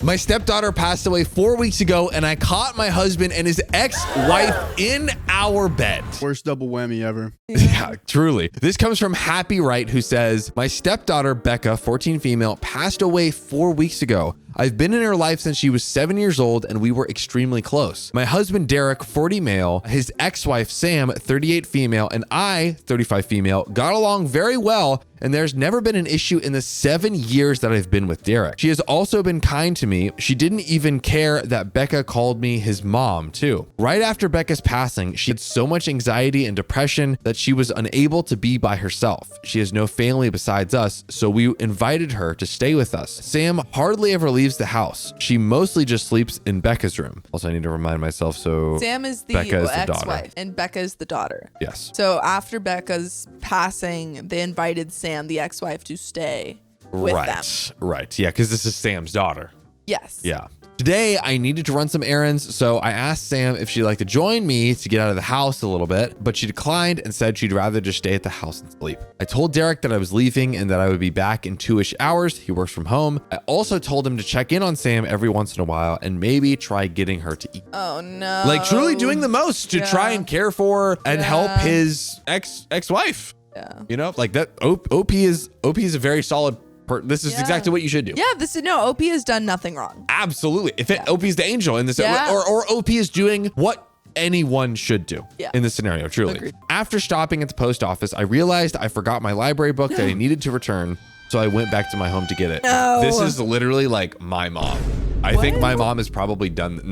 My stepdaughter passed away 4 weeks ago, and I caught my husband and his ex-wife in our bed. Worst double whammy ever. Yeah, truly. This comes from Happy Wright, who says, my stepdaughter, Becca, 14 female, passed away 4 weeks ago. I've been in her life since she was 7 years old, and we were extremely close. My husband, Derek, 40 male, his ex-wife, Sam, 38 female, and I, 35 female, got along very well, and there's never been an issue in the 7 years that I've been with Derek. She has also been kind to me. She didn't even care that Becca called me his mom, too. Right after Becca's passing, she had so much anxiety and depression that she was unable to be by herself. She has no family besides us, so we invited her to stay with us. Sam hardly ever leaves the house. She mostly just sleeps in Becca's room. Also, I need to remind myself, so Sam is the Becca is the ex-wife and Becca is the daughter. Yes. So after Becca's passing, they invited Sam, the ex-wife, to stay with them. Right. Yeah, because this is Sam's daughter. Yes. Yeah. Today, I needed to run some errands, so I asked Sam if she'd like to join me to get out of the house a little bit, but she declined and said she'd rather just stay at the house and sleep. I told Derek that I was leaving and that I would be back in 2-ish hours. He works from home. I also told him to check in on Sam every once in a while and maybe try getting her to eat. Oh, no. Like truly doing the most to try and care for and help his ex-wife. Yeah. You know, like that. OP is a very solid. This is exactly what you should do. Yeah, OP has done nothing wrong. Absolutely. If OP is the angel in this, or OP is doing what anyone should do in this scenario, truly. Agreed. After stopping at the post office, I realized I forgot my library book that I needed to return, so I went back to my home to get it. No. This is literally like my mom. I think my mom has probably done,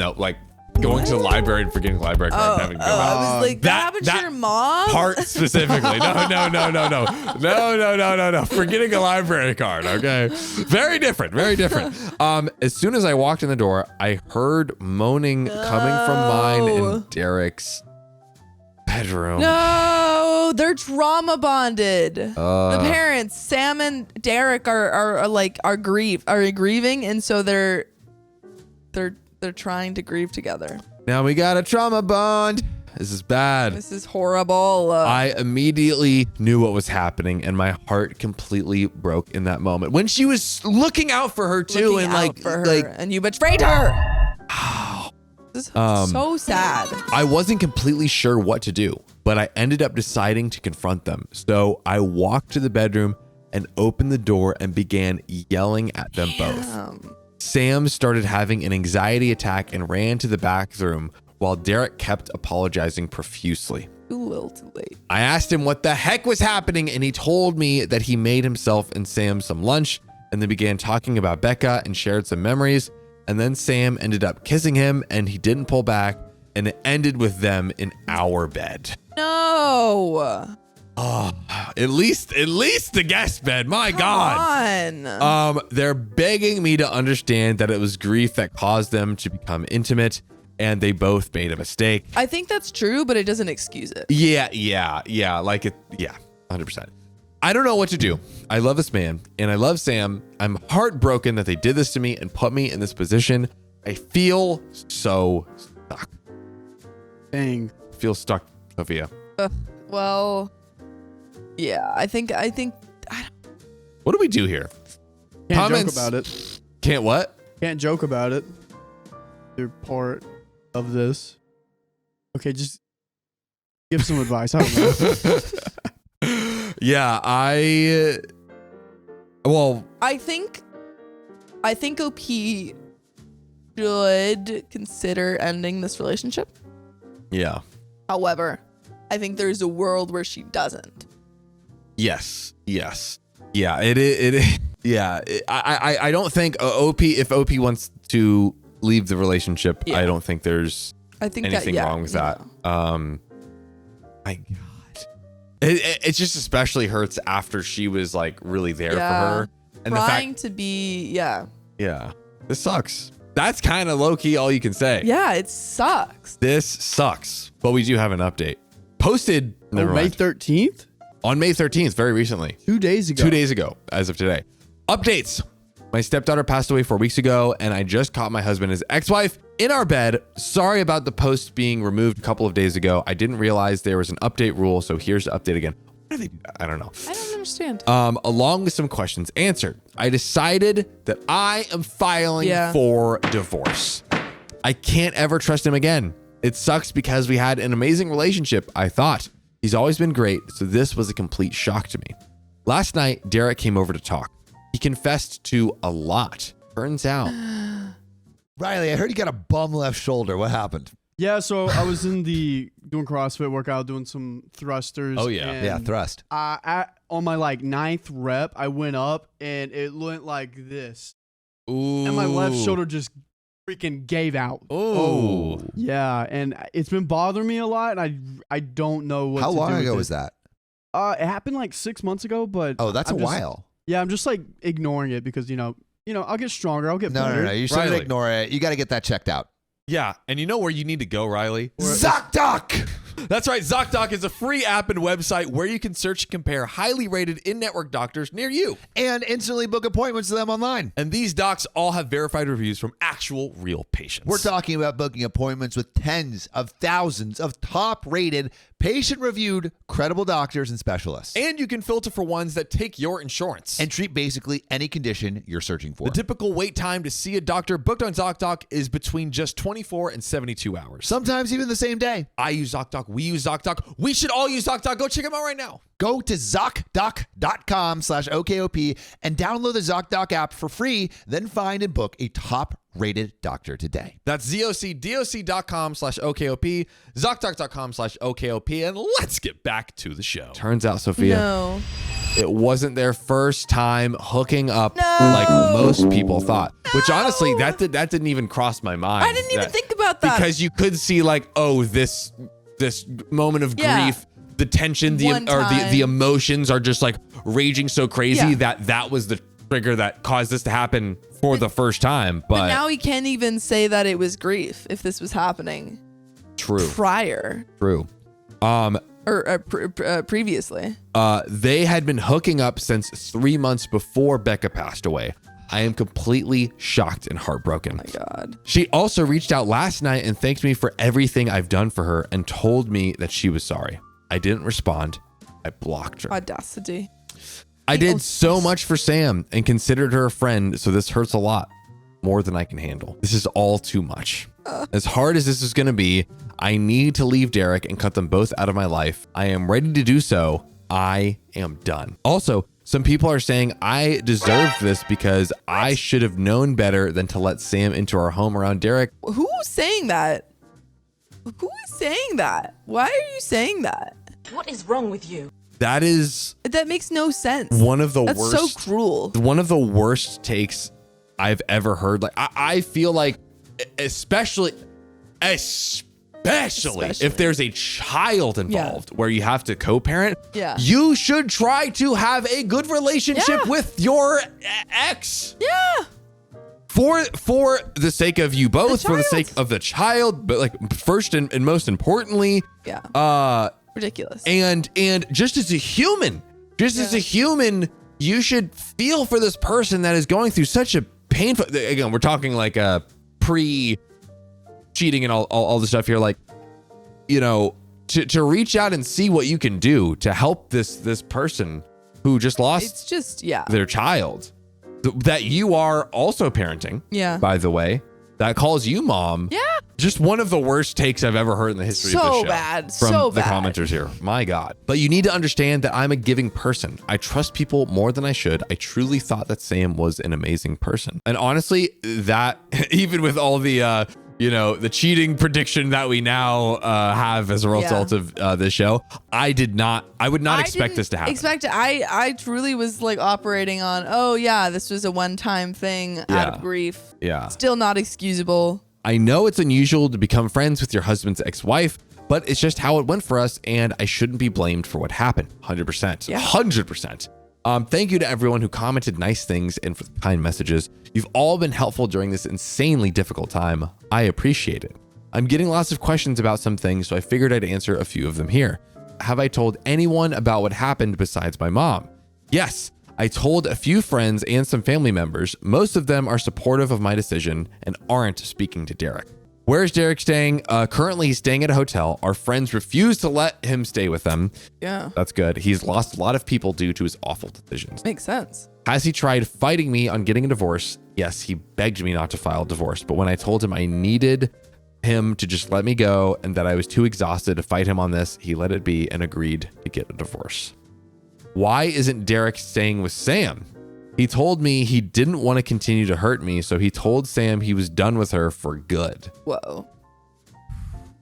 going to the library and forgetting the library card and having to go back. I was like, that happened to your mom? Part specifically. No. Forgetting a library card, okay? Very different. As soon as I walked in the door, I heard moaning coming from mine and Derek's bedroom. No, they're trauma bonded. The parents, Sam and Derek, are grieving, and so they're trying to grieve together. Now we got a trauma bond. This is bad. This is horrible. I immediately knew what was happening, and my heart completely broke in that moment when she was looking out for her too, and you betrayed her. This is so sad. I wasn't completely sure what to do, but I ended up deciding to confront them. So I walked to the bedroom and opened the door and began yelling at them both. Sam started having an anxiety attack and ran to the bathroom while Derek kept apologizing profusely. Too little too late. I asked him what the heck was happening, and he told me that he made himself and Sam some lunch and then began talking about Becca and shared some memories. And then Sam ended up kissing him and he didn't pull back, and it ended with them in our bed. No. Oh, at least the guest bed. My God. Come on. They're begging me to understand that it was grief that caused them to become intimate, and they both made a mistake. I think that's true, but it doesn't excuse it. Yeah. 100%. I don't know what to do. I love this man and I love Sam. I'm heartbroken that they did this to me and put me in this position. I feel so stuck. Dang. I feel stuck, Sophia. Well, yeah, I think. What do we do here? Can't joke about it. Can't what? Can't joke about it. They're part of this. Okay, just give some advice. I don't know. Yeah, I think OP should consider ending this relationship. Yeah. However, I think there's a world where she doesn't. Yes. Yeah, it yeah. I don't think if OP wants to leave the relationship, I don't think there's anything wrong with that. My God. It just especially hurts after she was like really there for her. And trying to be, Yeah. This sucks. That's kind of low key all you can say. Yeah, it sucks. This sucks. But we do have an update. Posted May 13th? On May 13th, very recently. 2 days ago. 2 days ago, as of today. Updates. My stepdaughter passed away 4 weeks ago, and I just caught my husband and his ex-wife in our bed. Sorry about the post being removed a couple of days ago. I didn't realize there was an update rule, so here's the update again. What do they do that? I don't know. I don't understand. Along with some questions answered, I decided that I am filing for divorce. I can't ever trust him again. It sucks because we had an amazing relationship, I thought. He's always been great, so this was a complete shock to me. Last night, Derek came over to talk. He confessed to a lot. Turns out. Riley, I heard you got a bum left shoulder. What happened? Yeah, so I was doing CrossFit workout, doing some thrusters. Oh, yeah. and Yeah, thrust. on my like 9th rep, I went up and it went like this. Ooh. And my left shoulder just freaking gave out. Oh. Yeah, and it's been bothering me a lot, and I don't know what How to do long with ago it. was that? It happened like 6 months ago, but Oh, that's I'm a just- while. Yeah, I'm just like ignoring it because I'll get stronger, I'll get No, better. no, no. You shouldn't Riley. ignore it. You got to get that checked out. Yeah, and you know where you need to go, Riley? ZocDoc! That's right. ZocDoc is a free app and website where you can search and compare highly rated in-network doctors near you. And instantly book appointments to them online. And these docs all have verified reviews from actual real patients. We're talking about booking appointments with tens of thousands of top-rated, patient-reviewed, credible doctors and specialists. And you can filter for ones that take your insurance. And treat basically any condition you're searching for. The typical wait time to see a doctor booked on ZocDoc is between just 24 and 72 hours. Sometimes even the same day. I use ZocDoc. We use ZocDoc. We should all use ZocDoc. Go check them out right now. Go to ZocDoc.com/OKOP and download the ZocDoc app for free. Then find and book a top-rated doctor today. That's ZocDoc.com/OKOP, ZocDoc.com/OKOP, and let's get back to the show. Turns out, Sophia, No. it wasn't their first time hooking up like most people thought. Which honestly, that didn't even cross my mind. I didn't even think about that. Because you could see like, oh, this moment of grief, the tension, the emotions are just like raging so crazy that was the trigger that caused this to happen for the first time. But now he can't even say that it was grief if this was happening prior. True. Previously. They had been hooking up since 3 months before Becca passed away. I am completely shocked and heartbroken. Oh my God. She also reached out last night and thanked me for everything I've done for her and told me that she was sorry. I didn't respond. I blocked her. Audacity. I did so much for Sam and considered her a friend, so this hurts a lot. More than I can handle. This is all too much. As hard as this is going to be, I need to leave Derek and cut them both out of my life. I am ready to do so. I am done. Also, some people are saying I deserved this because I should have known better than to let Sam into our home around Derek. Who's saying that? Who is saying that? Why are you saying that? What is wrong with you? That makes no sense. One of the That's worst. so cruel. One of the worst takes I've ever heard. Like I feel like, especially if there's a child involved where you have to co-parent, you should try to have a good relationship with your ex. Yeah. For the sake of you both, for the sake of the child, but like first and most importantly, ridiculous. And just as a human, you should feel for this person that is going through such a painful. Again, we're talking like a pre-cheating and all the stuff here. Like, to reach out and see what you can do to help this person who just lost their child that you are also parenting. Yeah. By the way, that calls you mom. Yeah. Just one of the worst takes I've ever heard in the history of this show. So bad. From the commenters here. My God. But you need to understand that I'm a giving person. I trust people more than I should. I truly thought that Sam was an amazing person. And honestly, that even with all the the cheating prediction that we now have as a result of this show, I would not expect this to happen. I truly was like operating on, this was a one-time thing out of grief. Yeah. Still not excusable. I know it's unusual to become friends with your husband's ex-wife, but it's just how it went for us, and I shouldn't be blamed for what happened. 100%. Yeah. 100%. Thank you to everyone who commented nice things and for the kind messages. You've all been helpful during this insanely difficult time. I appreciate it. I'm getting lots of questions about some things, so I figured I'd answer a few of them here. Have I told anyone about what happened besides my mom? Yes, I told a few friends and some family members. Most of them are supportive of my decision and aren't speaking to Derek. Where's Derek staying? Currently, he's staying at a hotel. Our friends refuse to let him stay with them. Yeah. That's good. He's lost a lot of people due to his awful decisions. Makes sense. Has he tried fighting me on getting a divorce? Yes, he begged me not to file a divorce. But when I told him I needed him to just let me go and that I was too exhausted to fight him on this, he let it be and agreed to get a divorce. Why isn't Derek staying with Sam? He told me he didn't want to continue to hurt me, so he told Sam he was done with her for good. Whoa.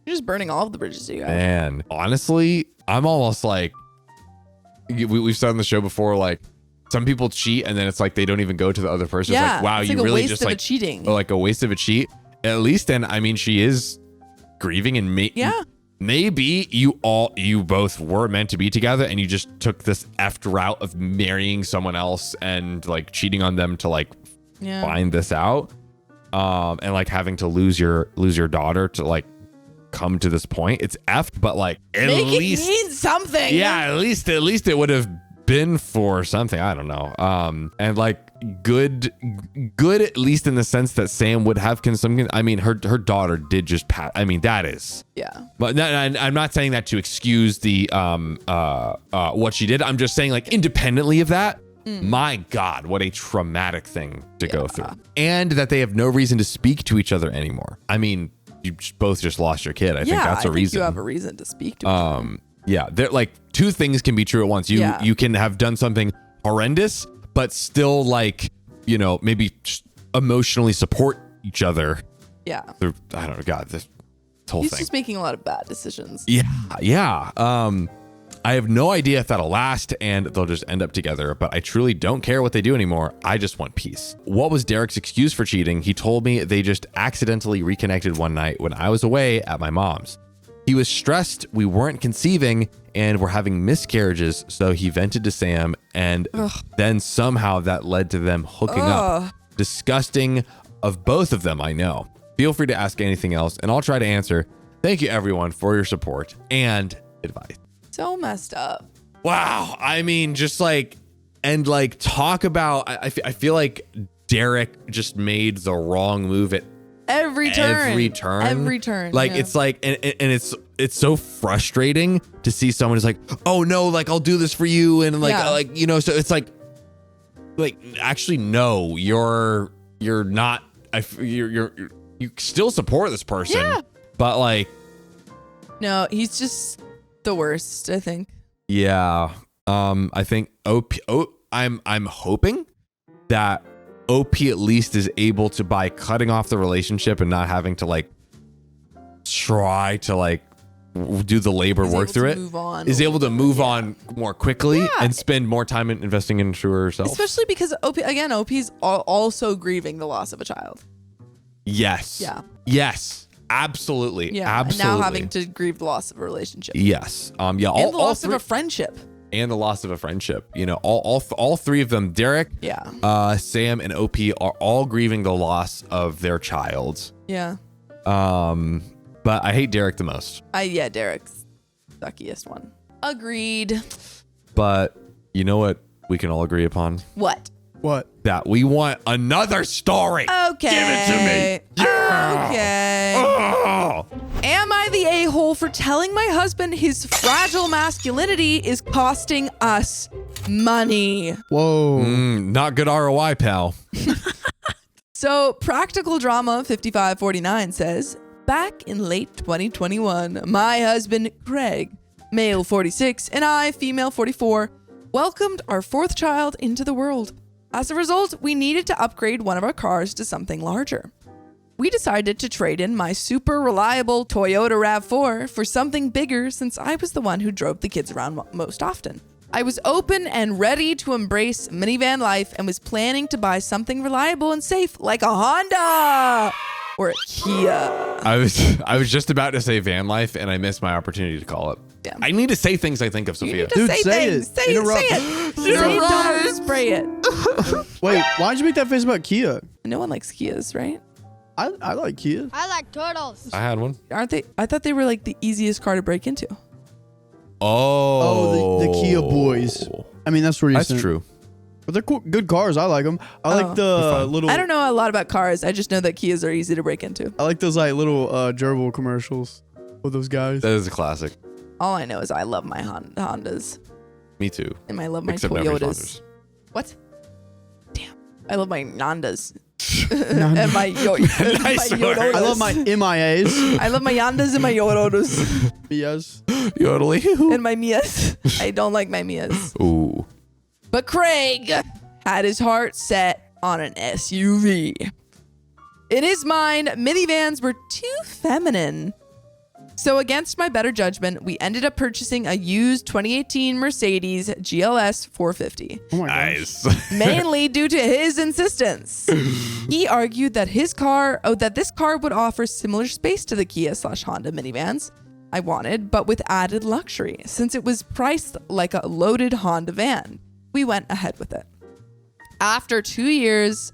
You're just burning all of the bridges you got. Man, honestly, I'm almost like, we've said on the show before, like, some people cheat and then it's like they don't even go to the other person. Yeah, It's like, wow, it's you like a really waste just of a like cheating. like a waste of a cheat. At least then, I mean, she is grieving and maybe you both were meant to be together and you just took this effed route of marrying someone else and like cheating on them to like find this out. And like having to lose your daughter to like come to this point. It's effed, but like at least it mean something. Yeah, at least it would have been for something. I don't know. And like good at least in the sense that Sam would have some. I mean, her daughter did just pass. I mean, that is. Yeah. But I'm not saying that to excuse the what she did. I'm just saying like independently of that. My God, what a traumatic thing to go through. And that they have no reason to speak to each other anymore. I mean, you both just lost your kid. I think that's a reason. You have a reason to speak to each other. Yeah, they're like two things can be true at once. You can have done something horrendous, but still like, you know, maybe just emotionally support each other. Yeah. Through, I don't know, God, this whole He's thing. just making a lot of bad decisions. Yeah. I have no idea if that'll last and they'll just end up together, but I truly don't care what they do anymore. I just want peace. What was Derek's excuse for cheating? He told me they just accidentally reconnected one night when I was away at my mom's. He was stressed we weren't conceiving and were having miscarriages, so he vented to Sam, and then somehow that led to them hooking up. Disgusting of both of them, I know. Feel free to ask anything else, and I'll try to answer. Thank you, everyone, for your support and advice. So messed up. Wow. I mean, just like, and like talk about, I feel like Derek just made the wrong move at Every turn. Like it's like, and it's so frustrating to see someone who's like, oh no, like I'll do this for you. And like, you know, so it's like actually, no, you're not, you still support this person, but like, no, he's just the worst, I think. Yeah. I think I'm hoping that OP at least is able to, by cutting off the relationship and not having to like try to like do the labor work through it, is able to move on more quickly and spend more time investing into herself. Especially because OP's also grieving the loss of a child. Yes. Yeah. Yes. Absolutely. Yeah. Absolutely. And now having to grieve the loss of a relationship. Yes. Yeah. And the loss of a friendship. And the loss of a friendship. You know, all three of them, Derek, Sam, and OP are all grieving the loss of their child. Yeah. But I hate Derek the most. Derek's the suckiest one. Agreed. But you know what we can all agree upon? What? That we want another story. Okay. Give it to me. Yeah. Okay. Oh. Am I the a-hole for telling my husband his fragile masculinity is costing us money? Whoa. Not good ROI, pal. So Practical Drama 5549 says, back in late 2021, my husband, Craig, male 46, and I, female 44, welcomed our fourth child into the world. As a result, we needed to upgrade one of our cars to something larger. We decided to trade in my super reliable Toyota RAV4 for something bigger since I was the one who drove the kids around most often. I was open and ready to embrace minivan life and was planning to buy something reliable and safe like a Honda or a Kia. I was just about to say van life and I missed my opportunity to call it. Yeah. I need to say things I think of, Sophia. You need to Dude, say say things. it. Say Interrupt. it. Say it. Don't spray it. Wait, why'd you make that face about Kia? No one likes Kias, right? I like Kia. I like turtles. I had one. Aren't they? I thought they were like the easiest car to break into. Oh, The Kia boys. I mean, that's where you That's true. But they're cool, good cars. I like them. I like the little. I don't know a lot about cars. I just know that Kias are easy to break into. I like those like little gerbil commercials with those guys. That is a classic. All I know is I love my Hondas. Me too. And I love my Except never Toyotas. sponsors. What? Damn. I love my Nandas. And my Yodos. I love my MIAs. I love my Yandas and my Yodos. Yes. Yodeling. And my Mias. I don't like my Mias. Ooh. But Craig had his heart set on an SUV. In his mind, minivans were too feminine. So against my better judgment, we ended up purchasing a used 2018 Mercedes GLS 450. Oh my gosh. Nice. Mainly due to his insistence. He argued that this car would offer similar space to the Kia/Honda minivans I wanted, but with added luxury, since it was priced like a loaded Honda van. We went ahead with it. After 2 years,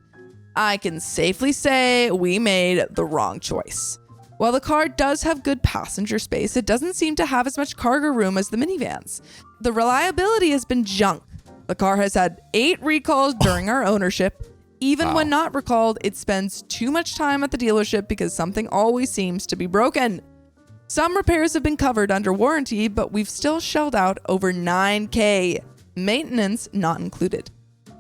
I can safely say we made the wrong choice. While the car does have good passenger space, it doesn't seem to have as much cargo room as the minivans. The reliability has been junk. The car has had 8 recalls during our ownership. Even when not recalled, it spends too much time at the dealership because something always seems to be broken. Some repairs have been covered under warranty, but we've still shelled out over $9,000. Maintenance not included.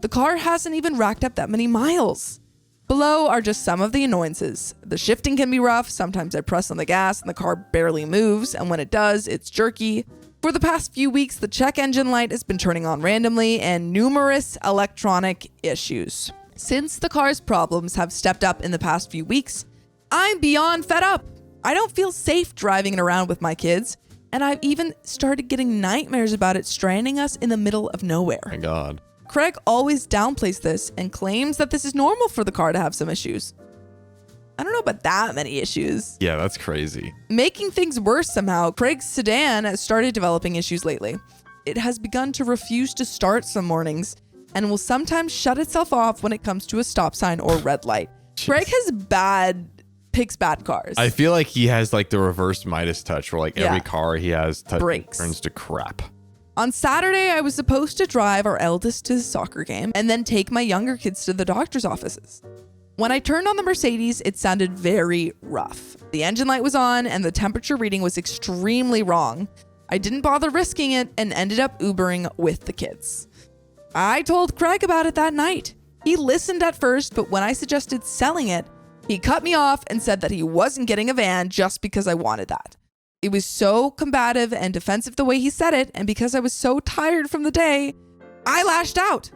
The car hasn't even racked up that many miles. Below are just some of the annoyances. The shifting can be rough. Sometimes I press on the gas and the car barely moves, and when it does, it's jerky. For the past few weeks, the check engine light has been turning on randomly, and numerous electronic issues. Since the car's problems have stepped up in the past few weeks, I'm beyond fed up. I don't feel safe driving it around with my kids, and I've even started getting nightmares about it stranding us in the middle of nowhere. My God. Craig always downplays this and claims that this is normal for the car to have some issues. I don't know about that many issues. Yeah, that's crazy. Making things worse somehow, Craig's sedan has started developing issues lately. It has begun to refuse to start some mornings and will sometimes shut itself off when it comes to a stop sign or red light. Craig picks bad cars. I feel like he has like the reverse Midas touch where like every car he has breaks. turns to crap. On Saturday, I was supposed to drive our eldest to the soccer game and then take my younger kids to the doctor's offices. When I turned on the Mercedes, it sounded very rough. The engine light was on and the temperature reading was extremely wrong. I didn't bother risking it and ended up Ubering with the kids. I told Craig about it that night. He listened at first, but when I suggested selling it, he cut me off and said that he wasn't getting a van just because I wanted that. It was so combative and defensive the way he said it, and because I was so tired from the day, I lashed out.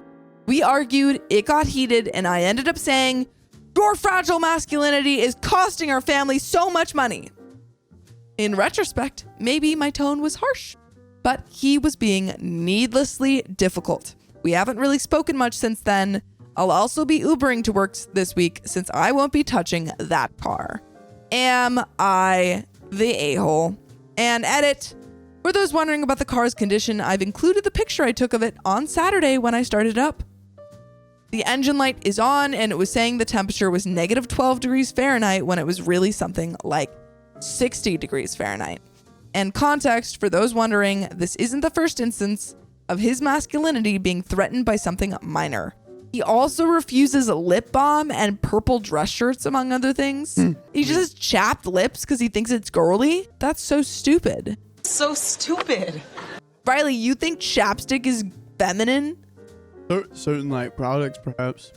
We argued, it got heated, and I ended up saying, "Your fragile masculinity is costing our family so much money." In retrospect, maybe my tone was harsh, but he was being needlessly difficult. We haven't really spoken much since then. I'll also be Ubering to work this week since I won't be touching that car. Am I the a-hole? And edit. For those wondering about the car's condition, I've included the picture I took of it on Saturday when I started up. The engine light is on and it was saying the temperature was negative 12 degrees Fahrenheit when it was really something like 60 degrees Fahrenheit. And context, for those wondering, this isn't the first instance of his masculinity being threatened by something minor. He also refuses lip balm and purple dress shirts, among other things. He just has chapped lips because he thinks it's girly. That's so stupid. So stupid. Riley, you think chapstick is feminine? Certain like products, perhaps.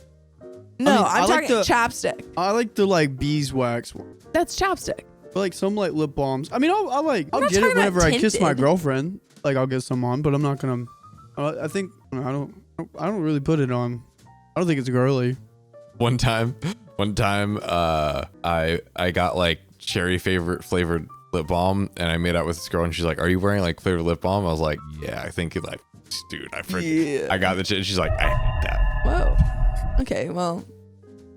No, I I'm like talking chapstick. I like the like beeswax one. That's chapstick. But like some like lip balms. I mean, I'll not get it talking about whenever I kiss my tinted. girlfriend. Like I'll get some on, but I'm not gonna. I think I don't really put it on. I don't think it's girly. One time, I got like cherry flavored lip balm, and I made out with this girl, and she's like, "Are you wearing like flavored lip balm?" I was like, "Yeah, I think it like, dude, I got the shit." She's like, "I hate that." Whoa. Okay, well.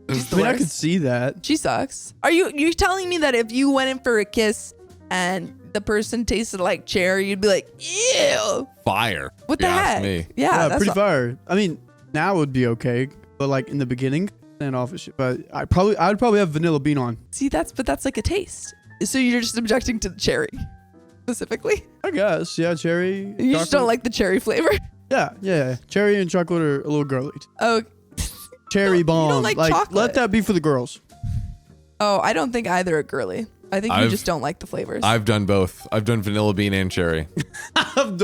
She's the I mean, I worst. could see that. She sucks. You're telling me that if you went in for a kiss and the person tasted like cherry, you'd be like, "Ew." Fire. What if you the ask heck? Me. Yeah, that's pretty fire. I mean, now would be okay, but like in the beginning, stand off of shit. But I'd probably have vanilla bean on. See, that's like a taste. So you're just objecting to the cherry specifically? I guess, yeah, cherry. You just don't like the cherry flavor? Yeah. Cherry and chocolate are a little girly. Oh, Cherry bomb. don't like chocolate. Let that be for the girls. oh, I don't think either are girly. I think you I've- just don't like the flavors. I've done both. I've done vanilla bean and cherry. I've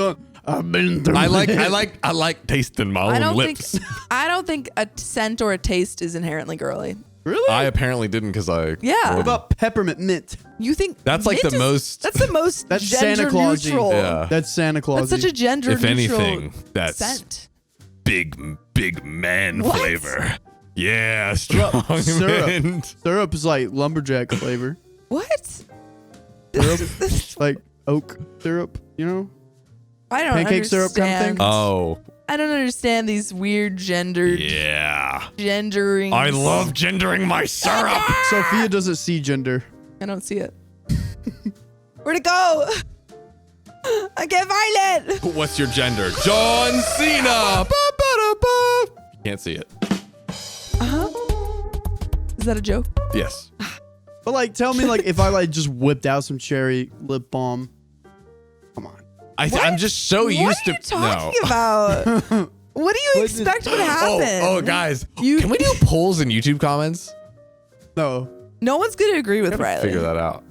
been through I it. like tasting my I own don't lips. think I don't think a scent or a taste is inherently girly. Really? I apparently didn't because I. Yeah. What about peppermint mint? You think That's like mint the most- That's the most That's gender Santa Claus-y. neutral. Yeah. That's Santa Claus. That's such a gender If neutral anything, that's scent. big man What? flavor. Yeah, What about strong syrup? mint. Syrup is like lumberjack flavor. What? Syrup, like oak syrup, you know? I don't Pancake syrup kind of understand. thing? Oh, I don't understand these weird gendered yeah. gendering. I love gendering my syrup. Sophia doesn't see gender. I don't see it. Where'd it go? I get violent. What's your gender? John Cena. Ba-ba-da-ba. You can't see it. Is that a joke? Yes. But like, tell me, like, if I like just whipped out some cherry lip balm. Come on. I'm just so used to. What are you talking about? What do you expect would happen? Oh, guys. You- Can we do polls in YouTube comments? No. No one's gonna agree with Riley. Figure that out.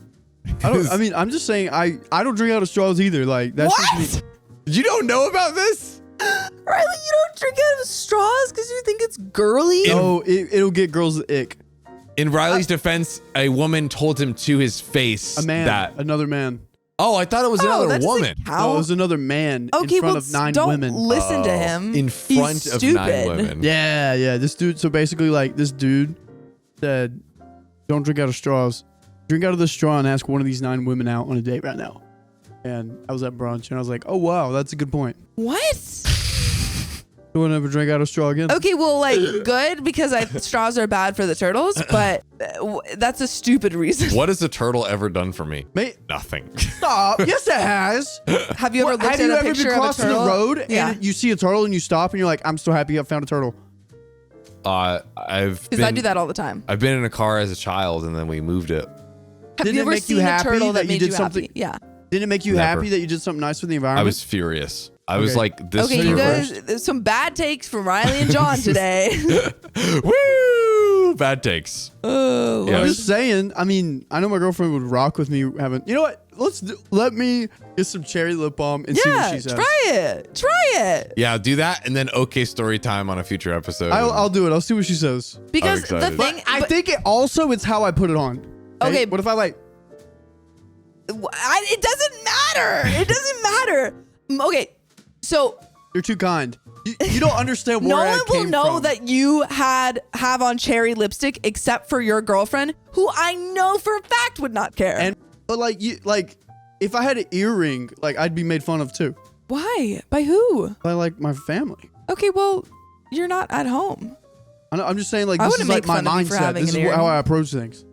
I mean, I'm just saying, I don't drink out of straws either. Like, that's just me. You don't know about this? Riley, you don't drink out of straws because you think it's girly? No, it'll get girls the ick. In Riley's defense, a woman told him to his face A man. that. Another man. Oh, I thought it was Oh, that another doesn't woman. count. No, it was another man Okay, in front well, of 9 don't women. listen to him. In He's front of 9 stupid. women. Yeah. This dude, so basically, like, this dude said, don't drink out of straws. Drink out of the straw and ask one of these 9 women out on a date right now. And I was at brunch and I was like, oh, wow, that's a good point. What? You won't ever drink out of straw again? Okay, well, like, good because straws are bad for the turtles, but that's a stupid reason. What has a turtle ever done for me? Mate, Nothing. stop. Yes, it has. Have you ever looked Have at you a ever picture been of a crossing the turtle? road Yeah. and you see a turtle and you stop and you're like, I'm so happy I found a turtle? I've Because I do that all the time. I've been in a car as a child and then we moved it. Have Didn't you it ever make you seen a happy turtle that that you made did you something- happy? Yeah. Didn't it make you Never. happy that you did something nice for the I environment? was furious. I was Okay. like, this Okay, you turtle. guys, there's some bad takes from Riley and John today. Woo! Bad takes. Oh, Yeah. I'm just saying. I mean, I know my girlfriend would rock with me having. You know what? Let me get some cherry lip balm and see what yeah, she says. try it. Try it. Yeah, do that and then okay story time on a future episode. I'll do it. I'll see what she says. Because the excited. thing, I think it also it's how I put it on. Okay. What if I like? it doesn't matter. It doesn't matter. Okay, so You're too kind. You don't understand where no I one will came know from. that you have on cherry lipstick except for your girlfriend, who I know for a fact would not care. And but like if I had an earring, like I'd be made fun of too. why? By who? By like my family. Okay, well, you're not at home. I'm just saying like I this is wouldn't like my make fun of you for mindset. having This an is how earring. I approach things.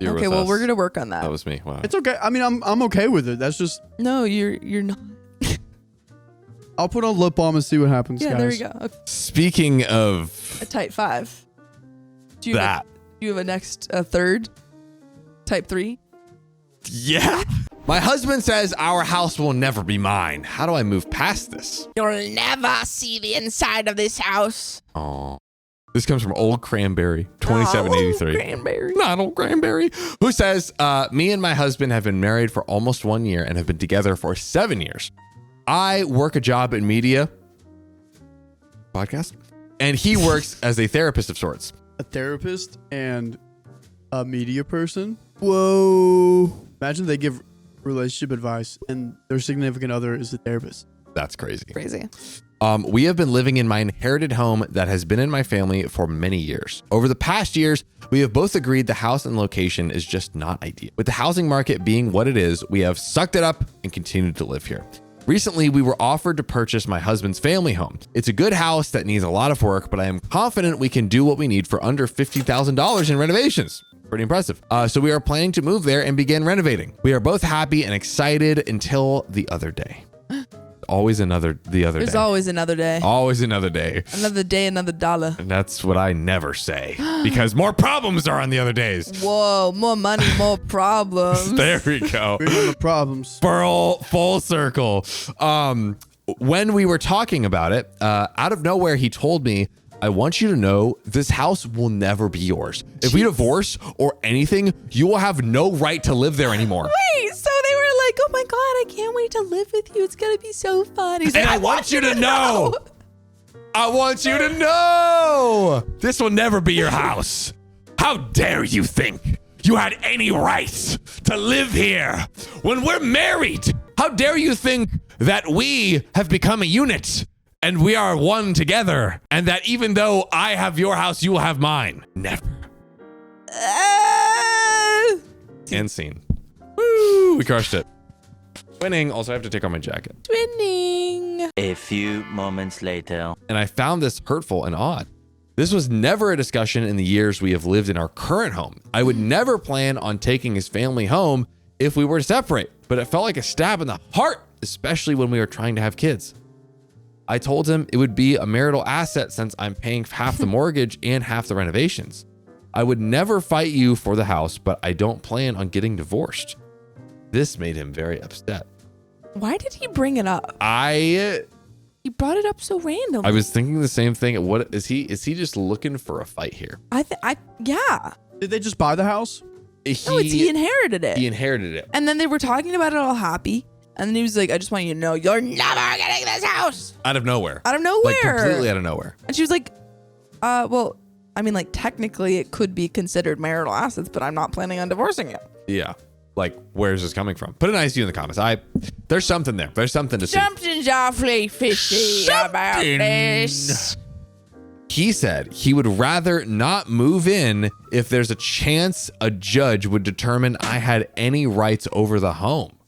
You're Okay, with well, us. we're gonna work on that. That was me. Wow. It's okay. I mean, I'm okay with it. That's just No, you're not. I'll put on lip balm and see what happens, Yeah, guys. there we go. Okay, Speaking of a type 5. Do you that, do you have a next third? Type 3? yeah. My husband says our house will never be mine. How do I move past this? You'll never see the inside of this house. Oh, this comes from Old Cranberry, 2783. Cranberry. Not Old Cranberry, who says, me and my husband have been married for almost 1 year and have been together for 7 years. I work a job in media podcast, and he works as a therapist of sorts. A therapist and a media person. Whoa. Imagine they give relationship advice and their significant other is the therapist. That's crazy. Crazy. We have been living in my inherited home that has been in my family for many years. Over the past years, we have both agreed the house and location is just not ideal. With the housing market being what it is, we have sucked it up and continued to live here. Recently, we were offered to purchase my husband's family home. It's a good house that needs a lot of work, but I am confident we can do what we need for under $50,000 in renovations. Pretty impressive. So we are planning to move there and begin renovating. We are both happy and excited until the other day. Always the other There's day. always another day. Always another day. Another day, another dollar. And that's what I never say because more problems are on the other days. Whoa, more money, more problems. There we go. Bring on the problems. Full circle. when we were talking about it, out of nowhere, he told me, I want you to know this house will never be yours. If we divorce or anything, you will have no right to live there anymore. Wait, so they were like, oh my God, I can't wait to live with you. It's going to be so fun. He's And like, I want you to know. I want you to know. This will never be your house. How dare you think you had any right to live here when we're married? How dare you think that we have become a unit and we are one together, and that even though I have your house, you will have mine? Never. End scene. Woo! We crushed it. Winning. Also, I have to take off my jacket. Winning. A few moments later. And I found this hurtful and odd. This was never a discussion in the years we have lived in our current home. I would never plan on taking his family home if we were to separate, but it felt like a stab in the heart, especially when we were trying to have kids. I told him it would be a marital asset since I'm paying half the mortgage and half the renovations. I would never fight you for the house, but I don't plan on getting divorced. This made him very upset. Why did he bring it up? He brought it up so randomly. I was thinking the same thing. What is he just looking for a fight here? Yeah. Did they just buy the house? He inherited it. He inherited it. And then they were talking about it all happy. And then he was like, I just want you to know you're never getting this house. Out of nowhere. Out of nowhere. Like completely out of nowhere. And she was like, well, I mean, like technically it could be considered marital assets, but I'm not planning on divorcing you. Yeah. Like, where's this coming from? Put an ICU in the comments. There's something there. There's something to see. Something's awfully fishy about this. He said he would rather not move in if there's a chance a judge would determine I had any rights over the home.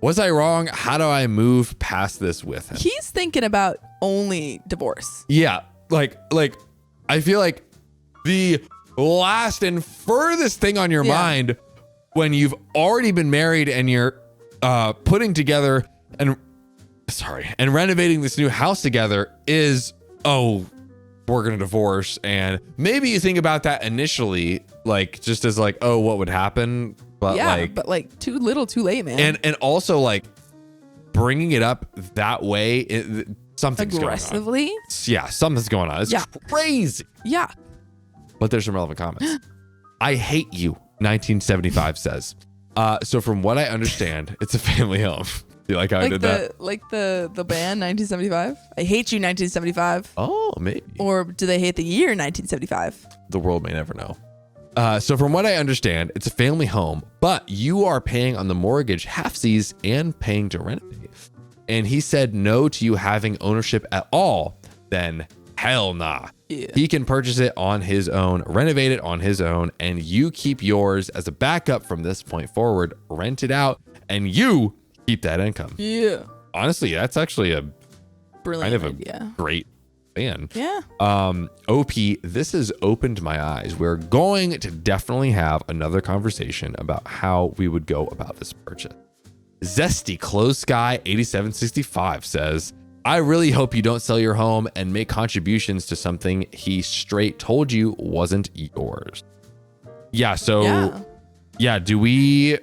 Was I wrong? How do I move past this with him? He's thinking about only divorce. Yeah. Like I feel like the last and furthest thing on your mind when you've already been married and you're putting together and renovating this new house together is, oh, we're going to divorce. And maybe you think about that initially, like just as like, oh, what would happen? But too little, too late, man. And also like bringing it up that way, something's aggressively. going on. Yeah, something's going on. It's crazy. Yeah. But there's some relevant comments. I hate you, 1975 says. So from what I understand, it's a family home. You like how I did that? Like the band 1975? I hate you 1975. Oh, maybe. Or do they hate the year 1975? The world may never know. So from what I understand, it's a family home, but you are paying on the mortgage halfsies and paying to renovate. And he said no to you having ownership at all. Then hell nah. Yeah. He can purchase it on his own, renovate it on his own, and you keep yours as a backup from this point forward, rent it out, and you keep that income. Yeah. Honestly, that's actually a brilliant kind of idea. a great plan. Yeah. OP, this has opened my eyes. We're going to definitely have another conversation about how we would go about this purchase. Zesty Close Sky 8765 says, I really hope you don't sell your home and make contributions to something he straight told you wasn't yours. Yeah, so do we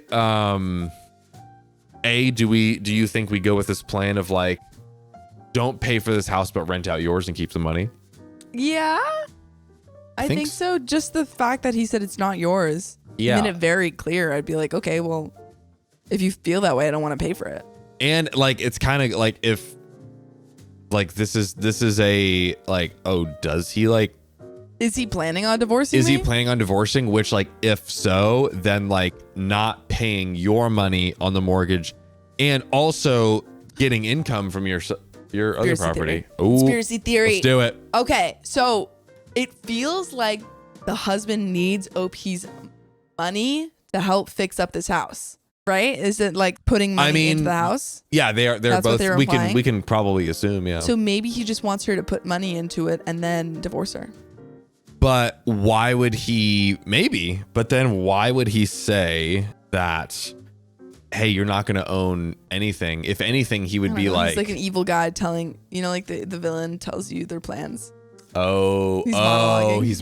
do you think we go with this plan of like, don't pay for this house, but rent out yours and keep the money? Yeah. I think so. Just the fact that he said it's not yours made it very clear. I'd be like, okay, well, if you feel that way, I don't want to pay for it. And like, it's kind of like if like this is a like, oh, does he like, is he planning on divorcing? Is me? he planning on divorcing? Which like, if so, then like not paying your money on the mortgage and also getting income from your other property. Conspiracy theory. Let's do it. Okay, so it feels like the husband needs OP's money to help fix up this house, right? Is it like putting money into the house? Yeah, they're That's both. What they were we implying? can probably assume. Yeah. So maybe he just wants her to put money into it and then divorce her. But why would he? Maybe. But then why would he say that? Hey, you're not going to own anything. If anything, he would be like... He's like an evil guy telling, like the villain tells you their plans. He's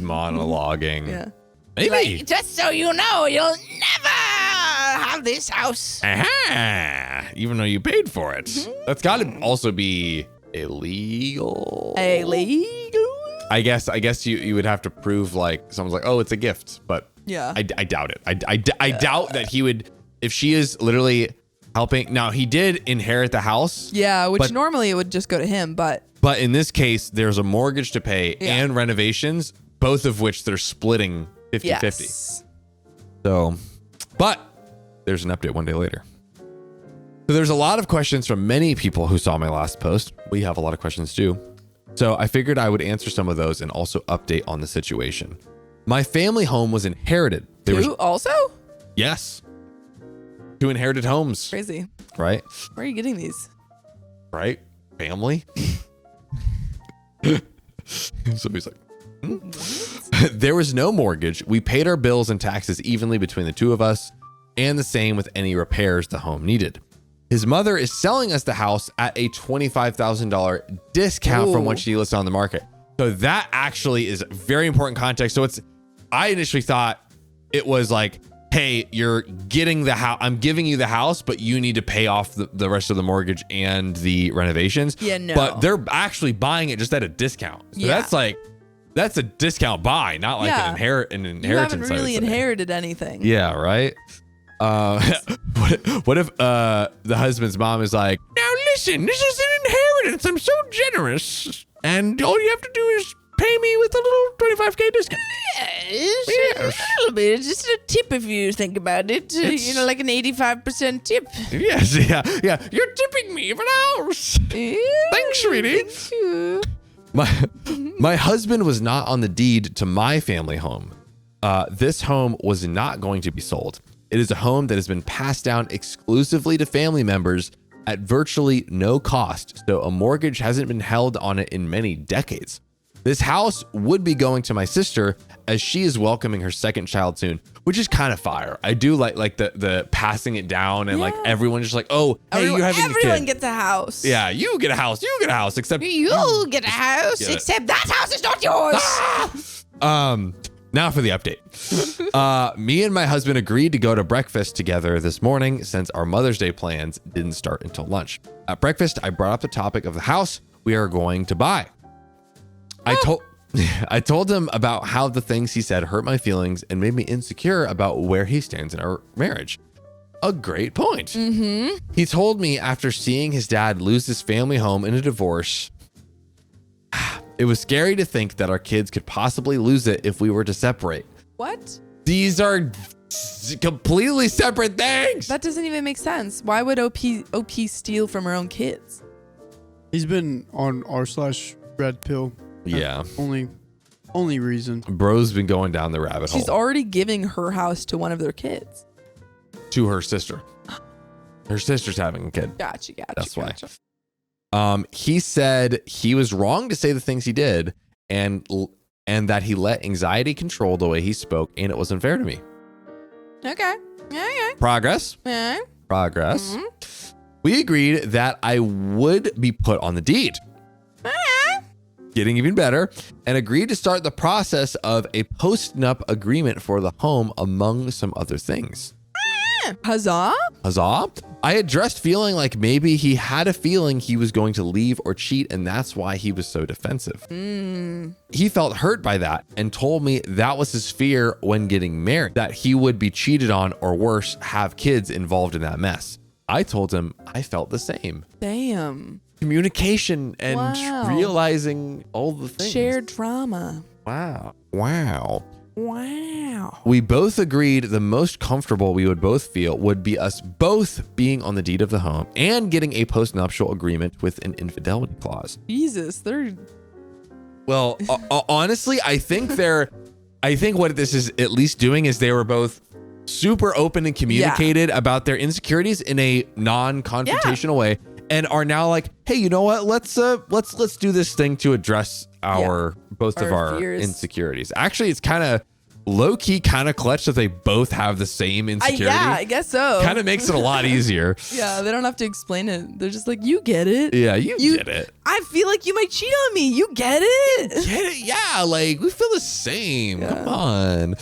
monologuing. Yeah. Maybe. Like, just so you know, you'll never have this house. Aha. even though you paid for it. That's got to also be illegal. I guess you would have to prove like someone's like, oh, it's a gift, but Yeah. I doubt it. I doubt that he would, if she is literally helping. Now he did inherit the house. Yeah, which but- normally it would just go to him, but in this case, there's a mortgage to pay and renovations, both of which they're splitting 50-50. yes. So, but there's an update one day later. So there's a lot of questions from many people who saw my last post. We have a lot of questions too. So I figured I would answer some of those and also update on the situation. My family home was inherited. Also? Yes. 2 inherited homes. Crazy. Right? Where are you getting these? Right? Family? Somebody's like, There was no mortgage. We paid our bills and taxes evenly between the two of us, and the same with any repairs the home needed. His mother is selling us the house at a $25,000 discount from what she listed on the market. So that actually is very important context. So I initially thought it was like, hey, you're getting the house. I'm giving you the house, but you need to pay off the rest of the mortgage and the renovations. Yeah, no. But they're actually buying it just at a discount. So that's a discount buy, not like an inheritance. You haven't really inherited anything. Yeah, right. What if the husband's mom is like, now listen, this is an inheritance. I'm so generous, and all you have to do is pay me with a little 25K discount. Yes. A little bit. It's just a tip if you think about it. Like an 85% tip. Yes, yeah. You're tipping me for the house. Thanks, sweetie. Thank you. My husband was not on the deed to my family home. This home was not going to be sold. It is a home that has been passed down exclusively to family members at virtually no cost, so a mortgage hasn't been held on it in many decades. This house would be going to my sister as she is welcoming her second child soon, which is kind of fire. I do like the passing it down and like everyone just like, oh, hey, you're having a kid. Everyone gets a house. Yeah, you get a house, except you get a house, except that house is not yours. Now for the update. Me and my husband agreed to go to breakfast together this morning since our Mother's Day plans didn't start until lunch. At breakfast, I brought up the topic of the house we are going to buy. I told him about how the things he said hurt my feelings and made me insecure about where he stands in our marriage. A great point. Mm-hmm. He told me after seeing his dad lose his family home in a divorce, it was scary to think that our kids could possibly lose it if we were to separate. What? These are completely separate things. That doesn't even make sense. Why would OP steal from her own kids? He's been on r/red pill. Yeah. Only reason. Bro's been going down the rabbit hole. She's already giving her house to one of their kids. To her sister. Her sister's having a kid. Gotcha. That's why. He said he was wrong to say the things he did and that he let anxiety control the way he spoke, and it was unfair to me. Okay. Yeah. Progress. Yeah. Progress. Mm-hmm. We agreed that I would be put on the deed. Getting even better, and agreed to start the process of a post-nup agreement for the home, among some other things. Huzzah? I addressed feeling like maybe he had a feeling he was going to leave or cheat, and that's why he was so defensive. He felt hurt by that and told me that was his fear when getting married, that he would be cheated on or worse, have kids involved in that mess. I told him I felt the same. Damn. Communication and realizing all the things. Shared drama. Wow. We both agreed the most comfortable we would both feel would be us both being on the deed of the home and getting a postnuptial agreement with an infidelity clause. Jesus, Well, honestly, I think what this is at least doing is they were both super open and communicated about their insecurities in a non-confrontational way, and are now like, hey, you know what? Let's do this thing to address both of our fears. insecurities. Actually, it's kind of low key kind of clutch that they both have the same insecurity. Yeah, I guess so. Kind of makes it a lot easier. Yeah, they don't have to explain it. They're just like, you get it. Yeah, you get it. I feel like you might cheat on me. You get it. Get it? Yeah, like we feel the same. Come on.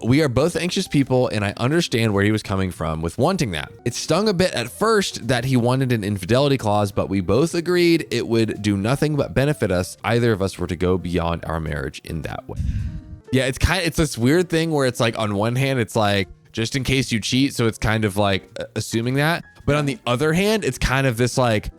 We are both anxious people, and I understand where he was coming from with wanting that. It stung a bit at first that he wanted an infidelity clause, but we both agreed it would do nothing but benefit us. Either of us were to go beyond our marriage in that way. Yeah, it's this weird thing where it's like on one hand, it's like just in case you cheat, so it's kind of like assuming that. But on the other hand, it's kind of this like,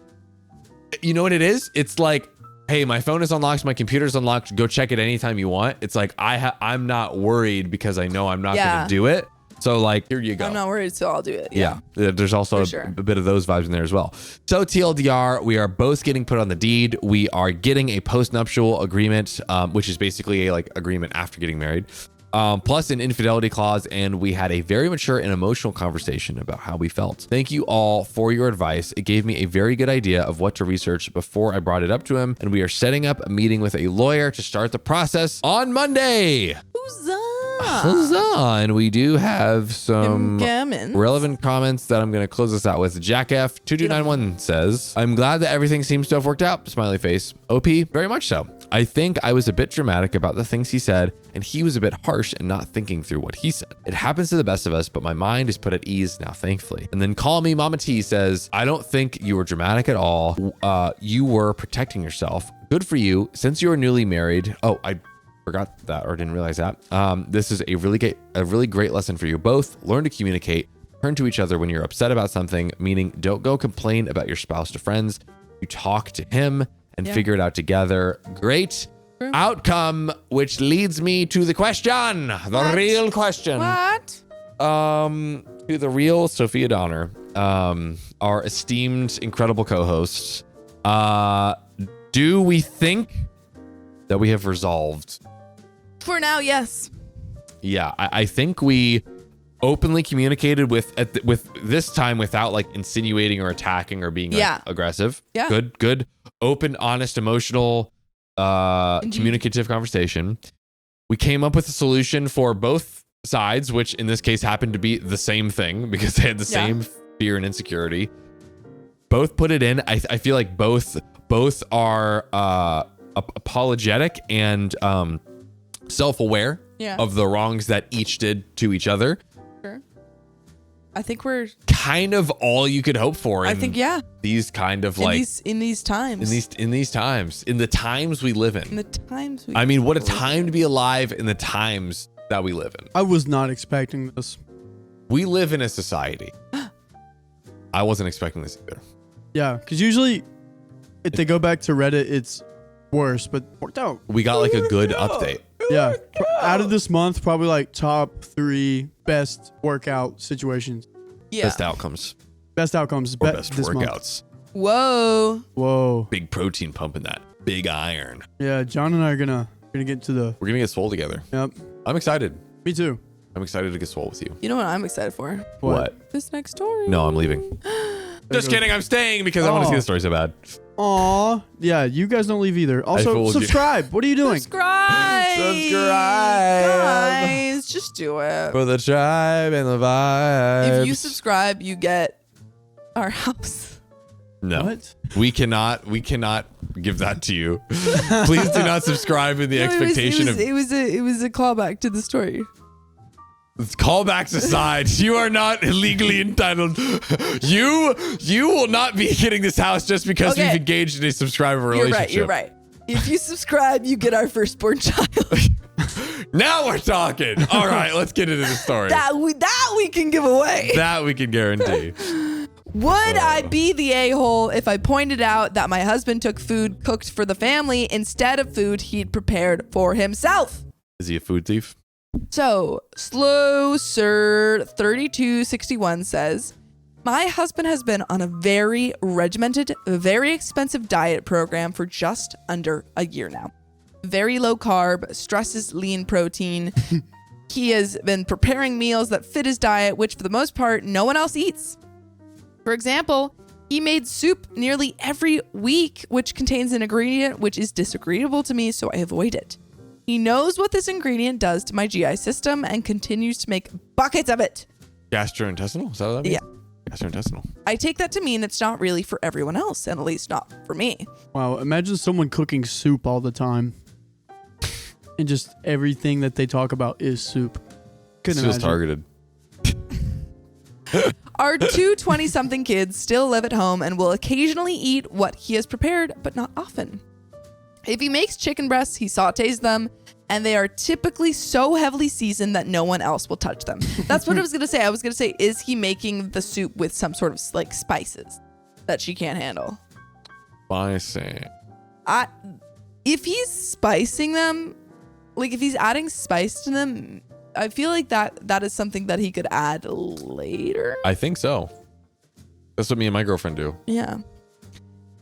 you know what it is? It's like, hey, my phone is unlocked, my computer's unlocked, go check it anytime you want. It's like I'm not worried because I know I'm not going to do it. So like, here you go. I'm not worried, so I'll do it. Yeah. There's also a bit of those vibes in there as well. So TLDR, we are both getting put on the deed. We are getting a postnuptial agreement, which is basically a like agreement after getting married. Plus an infidelity clause, and we had a very mature and emotional conversation about how we felt. Thank you all for your advice. It gave me a very good idea of what to research before I brought it up to him, and we are setting up a meeting with a lawyer to start the process on Monday. Huzzah! And we do have some relevant comments that I'm going to close this out with. Jack F2291 says, I'm glad that everything seems to have worked out. Smiley face. OP, very much so. I think I was a bit dramatic about the things he said, and he was a bit harsh and not thinking through what he said. It happens to the best of us, but my mind is put at ease now, thankfully. And then Call Me Mama T says, I don't think you were dramatic at all. You were protecting yourself. Good for you. Since you are newly married. Oh, I forgot that or didn't realize that. This is a really great lesson for you both. Learn to communicate. Turn to each other when you're upset about something, meaning don't go complain about your spouse to friends. You talk to him and figure it out together. Great outcome, which leads me to the question, the real question. What? To the real Sophia Donner, our esteemed, incredible co-host. Do we think that we have resolved? For now, yes. Yeah, I think we openly communicated with this time without like insinuating or attacking or being like, aggressive. Yeah. Good. Open, honest, emotional, communicative conversation. We came up with a solution for both sides, which in this case happened to be the same thing because they had the same fear and insecurity. Both put it in. I feel like both are apologetic and self-aware of the wrongs that each did to each other. Sure. I think we're kind of all you could hope for. I think these kind of in these times. In the times we live in. In the times we I mean, what a time to be alive in the times that we live in. I was not expecting this. We live in a society. I wasn't expecting this either. Yeah, because usually if they go back to Reddit, it's worse, but worked out. We got like a good update. Yeah. Out of this month, probably like top 3 best workout situations. Yeah. Best outcomes. Best outcomes. Or best this workouts. Month. Whoa. Big protein pump in that. Big iron. Yeah, John and I are gonna get to the. We're gonna get swole together. Yep. I'm excited. Me too. I'm excited to get swole with you. You know what I'm excited for? What? This next story. No, I'm leaving. Just kidding. I'm staying because I want to see the story so bad. Aw. Yeah, you guys don't leave either. Also, subscribe. What are you doing? Subscribe. Guys, just do it. For the tribe and the vibes. If you subscribe, you get our house. No. What? We cannot give that to you. Please do not subscribe in the expectation of it was a callback to the story. Callbacks aside, you are not legally entitled. You will not be getting this house just because we've engaged in a subscriber relationship. You're right. If you subscribe, you get our firstborn child. Now we're talking. All right, let's get into the story. That we can give away. That we can guarantee. Would I be the a-hole if I pointed out that my husband took food cooked for the family instead of food he'd prepared for himself? Is he a food thief? So, Slow Sir 3261 says, my husband has been on a very regimented, very expensive diet program for just under a year now. Very low carb, stresses lean protein. He has been preparing meals that fit his diet, which for the most part, no one else eats. For example, he made soup nearly every week, which contains an ingredient which is disagreeable to me, so I avoid it. He knows what this ingredient does to my GI system and continues to make buckets of it. Gastrointestinal? Is that what that means? Yeah. Gastrointestinal. I take that to mean it's not really for everyone else, and at least not for me. Wow, imagine someone cooking soup all the time. And just everything that they talk about is soup. Couldn't Feels imagine. targeted. Our two 20-something kids still live at home and will occasionally eat what he has prepared, but not often. If he makes chicken breasts, he sautés them, and they are typically so heavily seasoned that no one else will touch them. That's what I was going to say. I was going to say, is he making the soup with some sort of like spices that she can't handle? Spicy. If he's spicing them, like if he's adding spice to them, I feel like that is something that he could add later. I think so. That's what me and my girlfriend do. Yeah.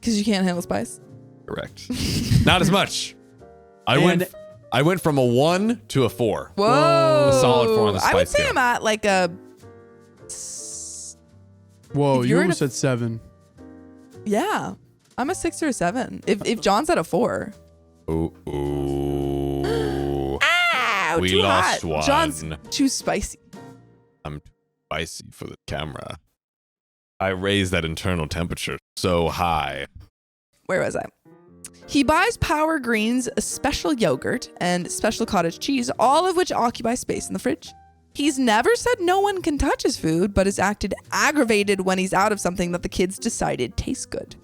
Because you can't handle spice. Correct. Not as much. I went from a 1 to a 4. Whoa. A solid 4 on the spice I would say scale. I'm at like a... Whoa, If you you're almost said 7. Yeah. I'm a 6 or a 7. If John's at a 4. Ooh. Ow, We too lost hot. one. John's too spicy. I'm too spicy for the camera. I raised that internal temperature so high. Where was I? He buys Power Greens, a special yogurt, and special cottage cheese, all of which occupy space in the fridge. He's never said no one can touch his food, but has acted aggravated when he's out of something that the kids decided tastes good.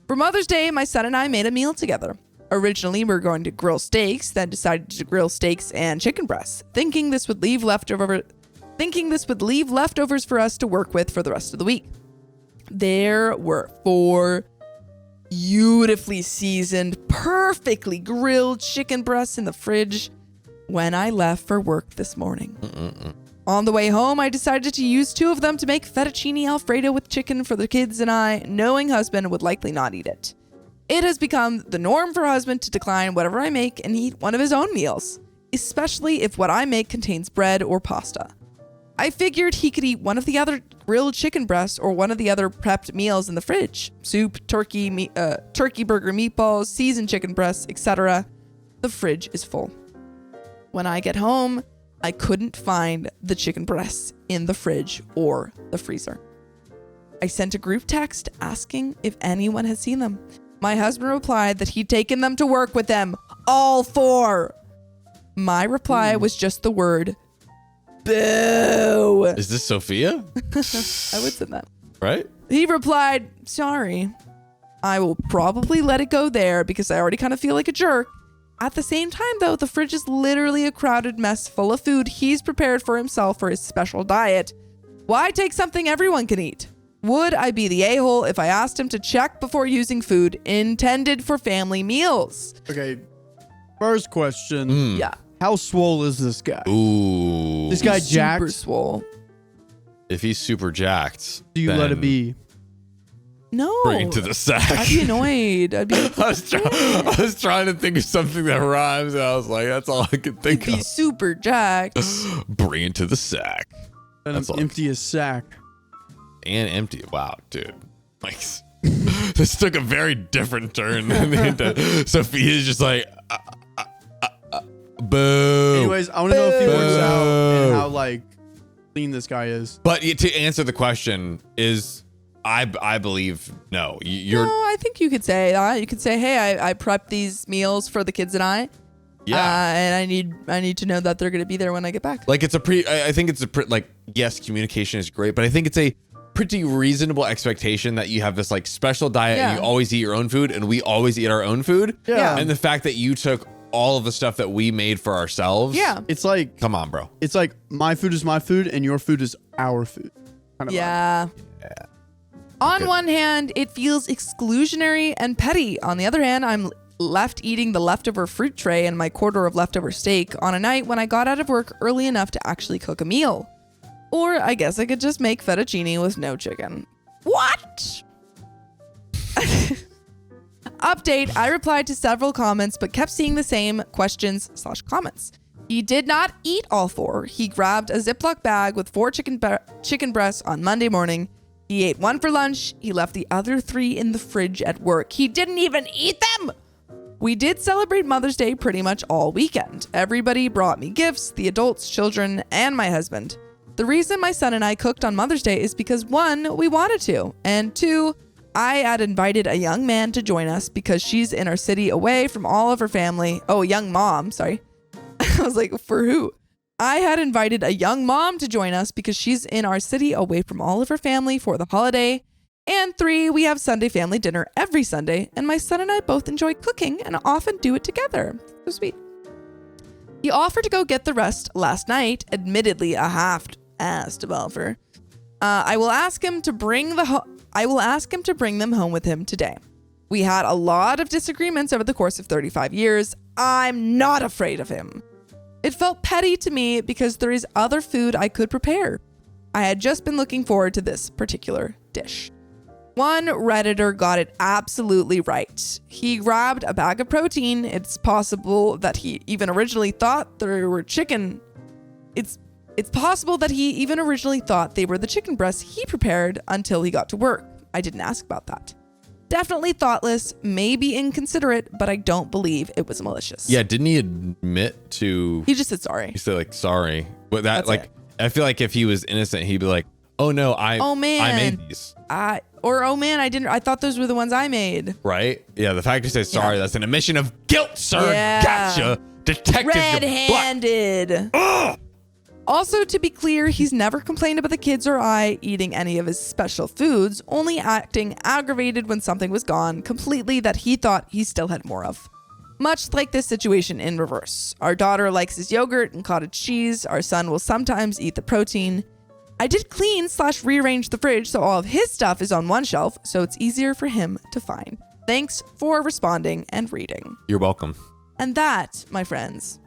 For Mother's Day, my son and I made a meal together. Originally, we were going to grill steaks, then decided to grill steaks and chicken breasts, thinking this would leave leftovers for us to work with for the rest of the week. There were 4 beautifully seasoned, perfectly grilled chicken breasts in the fridge when I left for work this morning. On the way home, I decided to use 2 of them to make fettuccine alfredo with chicken for the kids and I, knowing husband would likely not eat it. It has become the norm for husband to decline whatever I make and eat one of his own meals, especially if what I make contains bread or pasta. I figured he could eat one of the other grilled chicken breasts or one of the other prepped meals in the fridge. Soup, turkey burger meatballs, seasoned chicken breasts, etc. The fridge is full. When I get home, I couldn't find the chicken breasts in the fridge or the freezer. I sent a group text asking if anyone had seen them. My husband replied that he'd taken them to work with them, all 4. My reply was just the word, boo. Is this Sophia? I would send that. Right? He replied, sorry. I will probably let it go there because I already kind of feel like a jerk. At the same time, though, the fridge is literally a crowded mess full of food he's prepared for himself for his special diet. Why take something everyone can eat? Would I be the a-hole if I asked him to check before using food intended for family meals? Okay, first question. Yeah. How swole is this guy? Ooh. This guy Super jacked? swole. If he's super jacked, Do you let it then be? No. Bring it to the sack. I'd be annoyed. I'd be like, I was trying to think of something that rhymes, and I was like, that's all I could think be of. super jacked. Bring it to the sack. Let That's him all. empty his sack. And empty. Wow, dude. Like, this took a very different turn. Sophia's just like, boo. Anyways, I want to know if he works out and how like clean this guy is. But to answer the question is, I believe no. You're No, I think you could say that. You could say, hey, I prepped these meals for the kids and I. yeah. And I need to know that they're going to be there when I get back. Like it's I think it's like, yes, communication is great, but I think it's a pretty reasonable expectation that you have this like special diet and Yeah. you always eat your own food and we always eat our own food. Yeah. And the fact that you took all of the stuff that we made for ourselves. Yeah. It's like Bro. it's like my food is my food and your food is our food. Kind of Yeah. On one hand, it feels exclusionary and petty. On the other hand, I'm left eating the leftover fruit tray and my quarter of leftover steak on a night when I got out of work early enough to actually cook a meal. Or I guess I could just make fettuccine with no chicken. What? Update, I replied to several comments but kept seeing the same questions/comments. He did not eat all 4. He grabbed a Ziploc bag with 4 chicken breasts on Monday morning. He ate 1 for lunch. He left the other 3 in the fridge at work. He didn't even eat them. We did celebrate Mother's Day pretty much all weekend. Everybody brought me gifts, the adults, children, and my husband. The reason my son and I cooked on Mother's Day is because 1, we wanted to, and 2, I had invited a young man to join us because she's in our city away from all of her family. Oh, a young mom, sorry. I was like, for who? I had invited a young mom to join us because she's in our city away from all of her family for the holiday. And 3, we have Sunday family dinner every Sunday, and my son and I both enjoy cooking and often do it together. So sweet. He offered to go get the rest last night, admittedly a half-assed offer. I will ask him to bring them home with him today. We had a lot of disagreements over the course of 35 years. I'm not afraid of him. It felt petty to me because there is other food I could prepare. I had just been looking forward to this particular dish. One Redditor got it absolutely right. He grabbed a bag of protein. It's possible that he even originally thought there were chicken. It's possible that he even originally thought they were the chicken breasts he prepared until he got to work. I didn't ask about that. Definitely thoughtless, maybe inconsiderate, but I don't believe it was malicious. Yeah, didn't he admit to... He just said sorry. He said, like, sorry. But that, That's like, it. I feel like if he was innocent, he'd be like, oh, no, I made these. Oh man, I thought those were the ones I made. Right? Yeah, the fact he says sorry, that's an admission of guilt, sir. Yeah. Gotcha. Detective. Red-handed. Also, to be clear, he's never complained about the kids or I eating any of his special foods, only acting aggravated when something was gone completely that he thought he still had more of. Much like this situation in reverse. Our daughter likes his yogurt and cottage cheese. Our son will sometimes eat the protein. I did clean/rearrange the fridge so all of his stuff is on one shelf, so it's easier for him to find. Thanks for responding and reading. You're welcome. And that, my friends,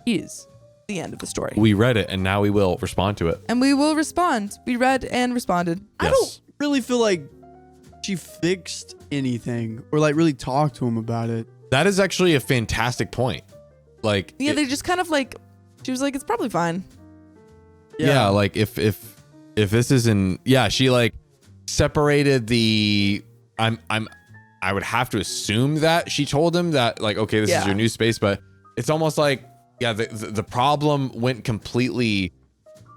is the end of the story. We read it, and now we will respond to it. And we will respond. We read and responded. I don't really feel like she fixed anything or like really talked to him about it. That is actually a fantastic point. Like, Yeah, they just kind of like, she was like, it's probably fine. yeah, like if this isn't, yeah, she like separated the, I would have to assume that she told him that like, okay, this is your new space, but it's almost like, yeah, the problem went completely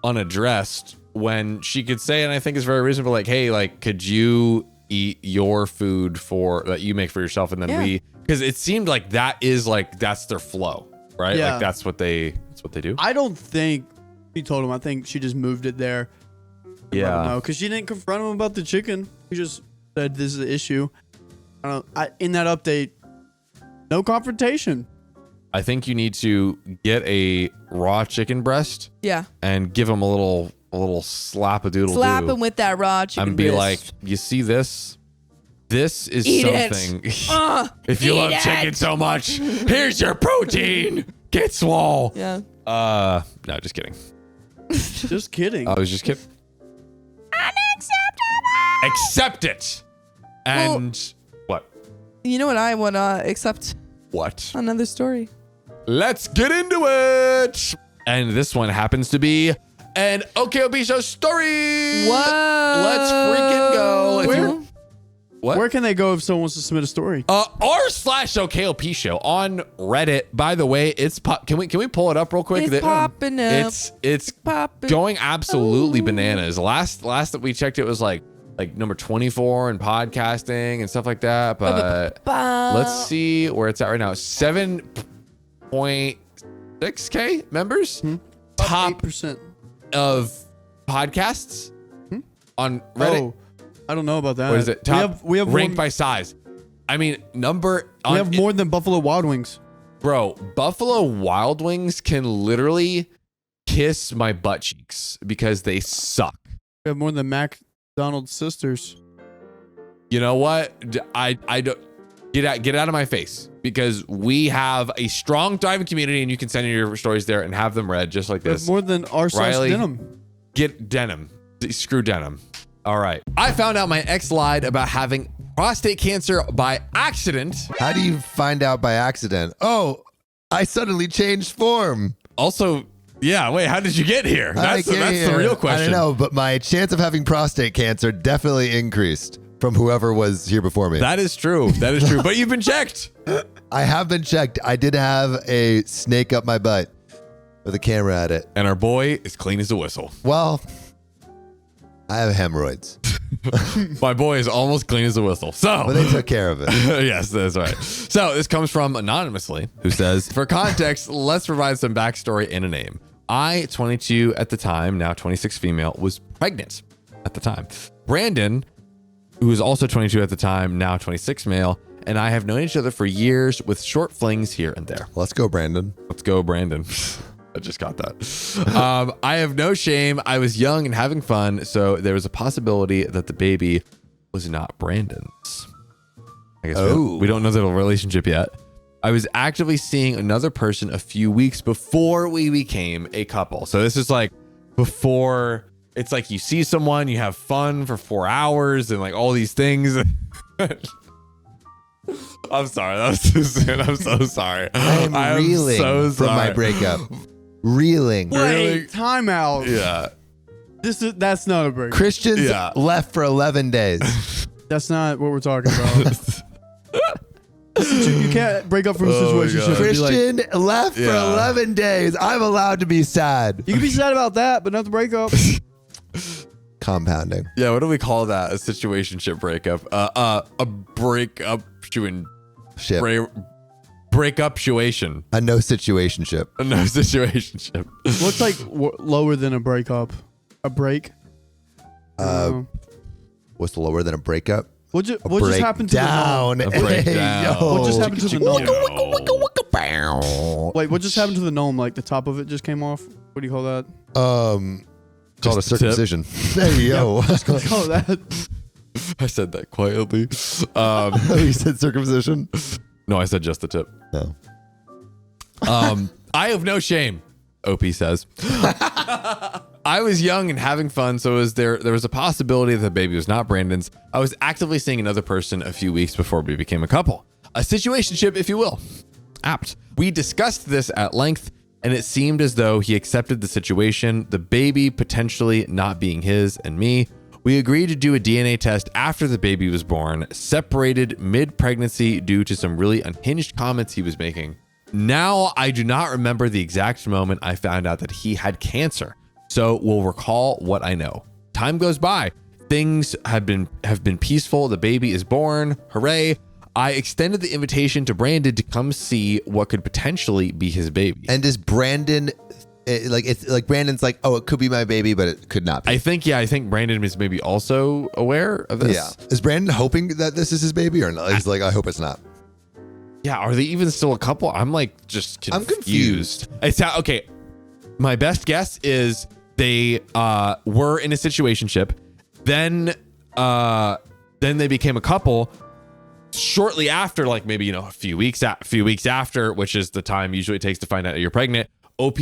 unaddressed when she could say, and I think it's very reasonable, like, hey, like, could you eat your food that you make for yourself, and then because it seemed like that's their flow, right? Yeah. Like that's what they do. I don't think she told him. I think she just moved it there. Yeah, because she didn't confront him about the chicken. She just said this is the issue. In that update, no confrontation. I think you need to get a raw chicken breast, and give him a little slap a doodle. Slap him with that raw chicken and be breast. like, you see this? This is Eat something. If you love chicken so much, here's your protein. Get swole. Yeah. No, just kidding. Just kidding. I was just kidding. Unacceptable. Accept it. And what? You know what I want to accept? What? Another story. Let's get into it. And this one happens to be an OKOP show story. Whoa. Let's freaking go. Where can they go if someone wants to submit a story? r/OKOP show on Reddit. By the way, it's can we pull it up real quick? It's popping up. It's popping. going absolutely bananas. Last that we checked, it was like number 24 in podcasting and stuff like that. But let's see where it's at right now. 7.6K members. Top 8%. of podcasts on Reddit. Oh, I don't know about that. What is it? Top we have ranked more, by size. I mean, we have more than Buffalo Wild Wings. Bro, Buffalo Wild Wings can literally kiss my butt cheeks because they suck. We have more than McDonald's sisters. You know what? I don't get out of my face, because we have a strong, thriving community, and you can send in your stories there and have them read just like We have this. more than Riley, denim. Get denim. Screw denim. All right. I found out my ex lied about having prostate cancer by accident. How do you find out by accident? Oh, I suddenly changed form. Also, yeah, wait, how did you get here? That's the real question. I don't know, but my chance of having prostate cancer definitely increased from whoever was here before me. That is true. That is true. But you've been checked. I have been checked. I did have a snake up my butt with a camera at it. And our boy is clean as a whistle. Well, I have hemorrhoids. My boy is almost clean as a whistle. So, But they took care of it. yes, that's right. So this comes from Anonymously, who says, for context, let's provide some backstory and a name. I, 22 at the time, now 26 female, was pregnant at the time. Brandon, who was also 22 at the time, now 26 male, and I have known each other for years with short flings here and there. Let's go, Brandon. Let's go, Brandon. I just got that. I have no shame. I was young and having fun, so there was a possibility that the baby was not Brandon's. I guess we don't know the relationship yet. I was actively seeing another person a few weeks before we became a couple. So this is like before, it's like you see someone, you have fun for 4 hours and like all these things. I'm sorry. That was too soon. I'm so sorry. I'm reeling so from my sorry. breakup. Reeling. Wait, timeout. Yeah. That's not a break. Christians left for 11 days. That's not what we're talking about. You can't break up from a situation. God. Christian left for 11 days. I'm allowed to be sad. You can be sad about that, but not the breakup. Compounding. Yeah, what do we call that? A situationship breakup. A breakup Ship. breakup-tuation. A no situationship. A no situationship. What's like lower than a breakup? A break? What's lower than a breakup? What just happened to the gnome? A breakdown. What just happened to the gnome? gnome? Wait, what just happened to the gnome? Like the top of it just came off? What do you call that? Called a Just a tip. circumcision. There you go. Call that. I said that quietly. You said circumcision? No, I said just the tip. No. I have no shame, OP says. I was young and having fun, so there was a possibility that the baby was not Brandon's. I was actively seeing another person a few weeks before we became a couple. A situationship, if you will. Apt. We discussed this at length, and it seemed as though he accepted the situation, the baby potentially not being his and me. We agreed to do a DNA test after the baby was born, separated mid-pregnancy due to some really unhinged comments he was making. Now, I do not remember the exact moment I found out that he had cancer, so we'll recall what I know. Time goes by. Things have been peaceful. The baby is born. Hooray. I extended the invitation to Brandon to come see what could potentially be his baby. And does Brandon, it's like Brandon's like, oh, it could be my baby, but it could not be. I think Brandon is maybe also aware of this. Yeah. Is Brandon hoping that this is his baby or not? He's like, I hope it's not. Yeah. Are they even still a couple? I'm like just confused. I'm confused. Okay. My best guess is they were in a situationship. Then they became a couple. Shortly after, like maybe, a few weeks after, which is the time usually it takes to find out you're pregnant, OP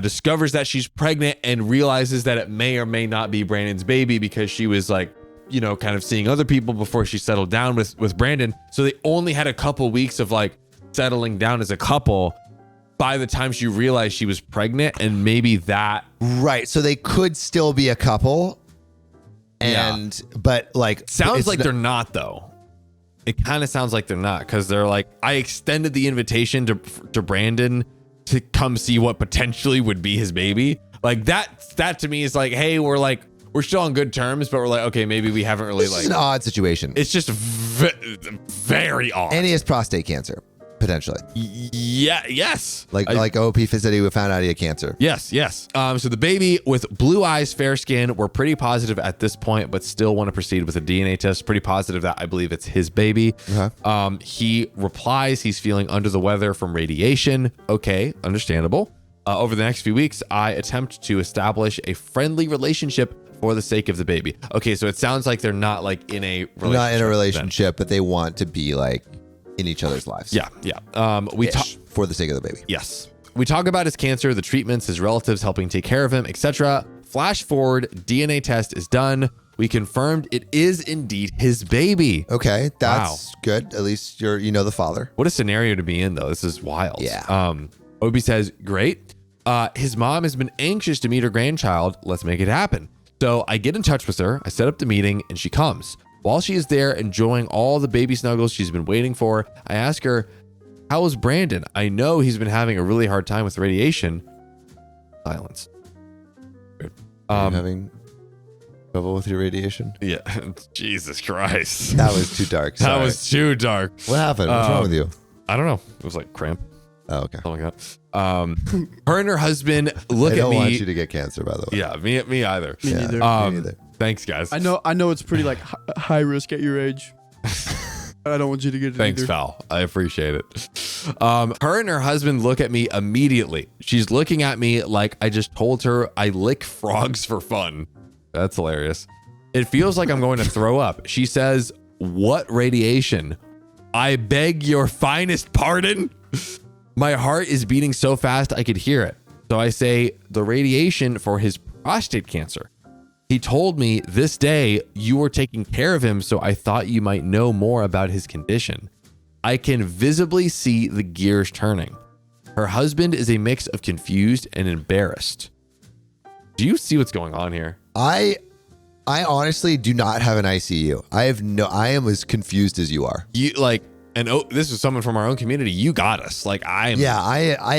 discovers that she's pregnant and realizes that it may or may not be Brandon's baby because she was like, kind of seeing other people before she settled down with Brandon. So they only had a couple weeks of like settling down as a couple by the time she realized she was pregnant, and maybe that. Right. So they could still be a couple. But like. Sounds like they're not though. It kind of sounds like they're not, because they're like, I extended the invitation to Brandon to come see what potentially would be his baby. Like that to me is like, hey, we're still on good terms, but we're like, okay, maybe we haven't really It's an odd situation. It's just very odd. And he has prostate cancer, potentially. Yeah. Yes. Like OP said he found out he had cancer. Yes. So the baby with blue eyes, fair skin, we're pretty positive at this point, but still want to proceed with a DNA test. Pretty positive that I believe it's his baby. Uh-huh. He replies he's feeling under the weather from radiation. Okay, understandable. Over the next few weeks, I attempt to establish a friendly relationship for the sake of the baby. Okay, so it sounds like they're not like in a relationship. Not in a relationship, but they want to be like in each other's lives. Yeah. We talk for the sake of the baby. Yes. We talk about his cancer, the treatments, his relatives helping take care of him, etc. Flash forward, DNA test is done. We confirmed it is indeed his baby. Okay, that's good. At least the father. What a scenario to be in, though. This is wild. Yeah. Obi says, great. His mom has been anxious to meet her grandchild. Let's make it happen. So I get in touch with her. I set up the meeting and she comes. While she is there enjoying all the baby snuggles she's been waiting for, I ask her, How is Brandon? I know he's been having a really hard time with radiation. Silence. Are you having trouble with your radiation? Yeah. Jesus Christ. That was too dark. That Sorry. was too dark. What happened? What's wrong with you? I don't know. It was like cramp. Oh, okay. Something like that. Her and her husband look I at don't me. want you to get cancer, by the way. Yeah, me either. Me neither. Me neither. Thanks, guys. I know it's pretty like high risk at your age. I don't want you to get it Thanks, either. Val. I appreciate it. Her and her husband look at me immediately. She's looking at me like I just told her I lick frogs for fun. That's hilarious. It feels like I'm going to throw up. She says, "What radiation? I beg your finest pardon." My heart is beating so fast I could hear it. So I say, "The radiation for his prostate cancer. He told me this day you were taking care of him, so I thought you might know more about his condition." I can visibly see the gears turning. Her husband is a mix of confused and embarrassed. Do you see what's going on here? I honestly do not have an ICU. I am as confused as you are. You like, and this is someone from our own community. You got us. Like I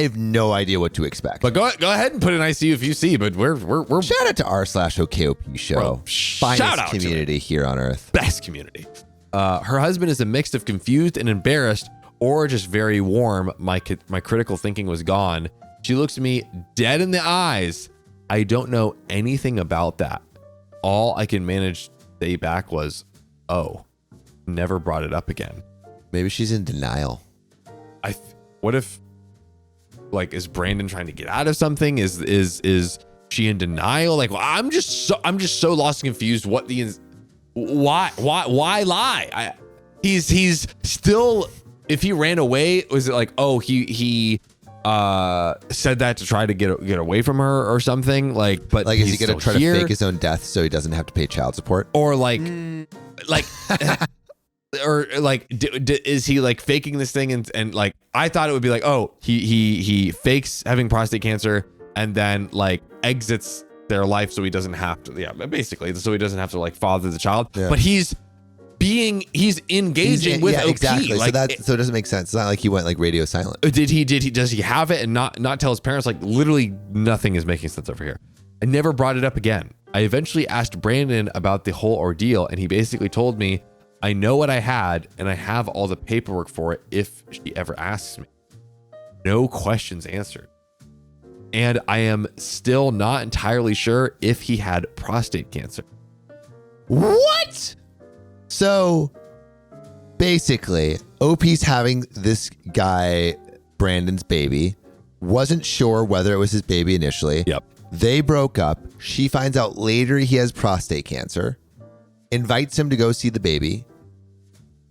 have no idea what to expect. But go ahead and put an ICU if you see. But we're shout out to r/OKOP show. Bro, Finest shout out to community here on earth. best community. Her husband is a mix of confused and embarrassed, or just very warm. My critical thinking was gone. She looks me dead in the eyes. I don't know anything about that. All I can manage to say back was, "Oh, never brought it up again." Maybe she's in denial. What if, like, is Brandon trying to get out of something? Is she in denial? Like, well, I'm just so lost and confused. Why lie? He's still. If he ran away, was it like, oh, he said that to try to get away from her or something? Like, but Like, is he gonna try here? to fake his own death so he doesn't have to pay child support? Or like or like is he like faking this thing and like I thought it would be like, oh, he fakes having prostate cancer and then like exits their life so he doesn't have to, basically so he doesn't have to like father the child. Yeah. But he's engaging with OP. exactly. Like, so it doesn't make sense. It's not like he went like radio silent. does he have it and not tell his parents? Like, literally nothing is making sense over here. I never brought it up again. I eventually asked Brandon about the whole ordeal and he basically told me, "I know what I had and I have all the paperwork for it if she ever asks me." No questions answered. And I am still not entirely sure if he had prostate cancer. What? So basically, OP's having this guy, Brandon's baby, wasn't sure whether it was his baby initially. Yep. They broke up. She finds out later he has prostate cancer, invites him to go see the baby.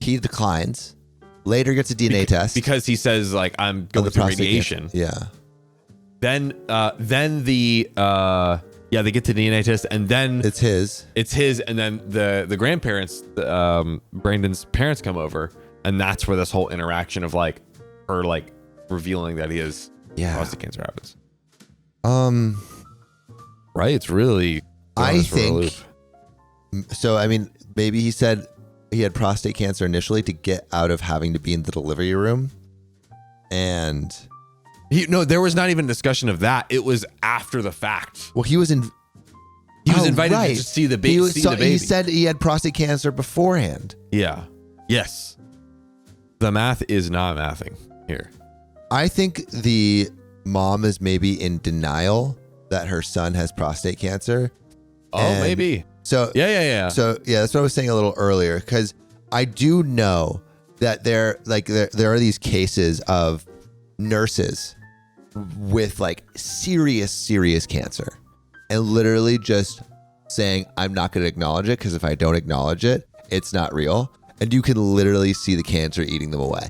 He declines. Later gets a DNA test. Because he says, like, I'm going through radiation. Yeah. Then they get to the DNA test and then It's his. and then the grandparents, Brandon's parents come over and that's where this whole interaction of like her like revealing that he has prostate cancer happens. Right? It's really I think so. I mean, maybe he said he had prostate cancer initially to get out of having to be in the delivery room. And there was not even discussion of that. It was after the fact. well, he was Invited to just see the baby. He said he had prostate cancer beforehand. Yeah. Yes. The math is not mathing here. I think the mom is maybe in denial that her son has prostate cancer. Oh, And maybe. So Yeah. So yeah, that's what I was saying a little earlier, because I do know that there are these cases of nurses with like serious cancer and literally just saying, "I'm not going to acknowledge it because if I don't acknowledge it, it's not real." And you can literally see the cancer eating them away,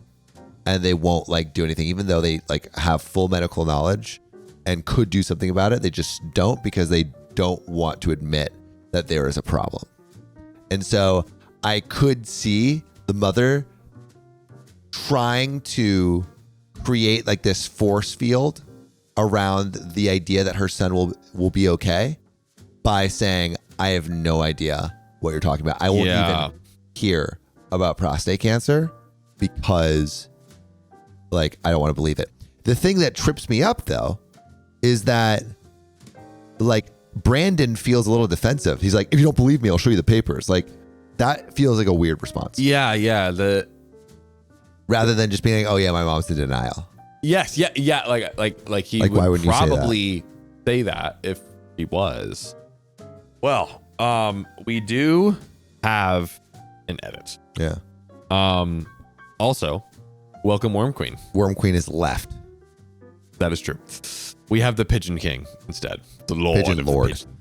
and they won't like do anything, even though they like have full medical knowledge and could do something about it. They just don't because they don't want to admit that there is a problem. And so I could see the mother trying to create like this force field around the idea that her son will be okay by saying, "I have no idea what you're talking about. I won't even hear about prostate cancer because like, I don't want to believe it. The thing that trips me up though is that like Brandon feels a little defensive. He's like, if you don't believe me, I'll show you the papers. Like that feels like a weird response. Yeah. Rather than just being like, oh yeah, my mom's in denial. Yes. Yeah. Like he why would wouldn't you probably say that if he was. Well, we do have an edit. Yeah. Also, welcome Worm Queen. Worm Queen is left. That is true. We have the Pigeon King instead. The Lord. Pigeon of the Lord. Pigeon.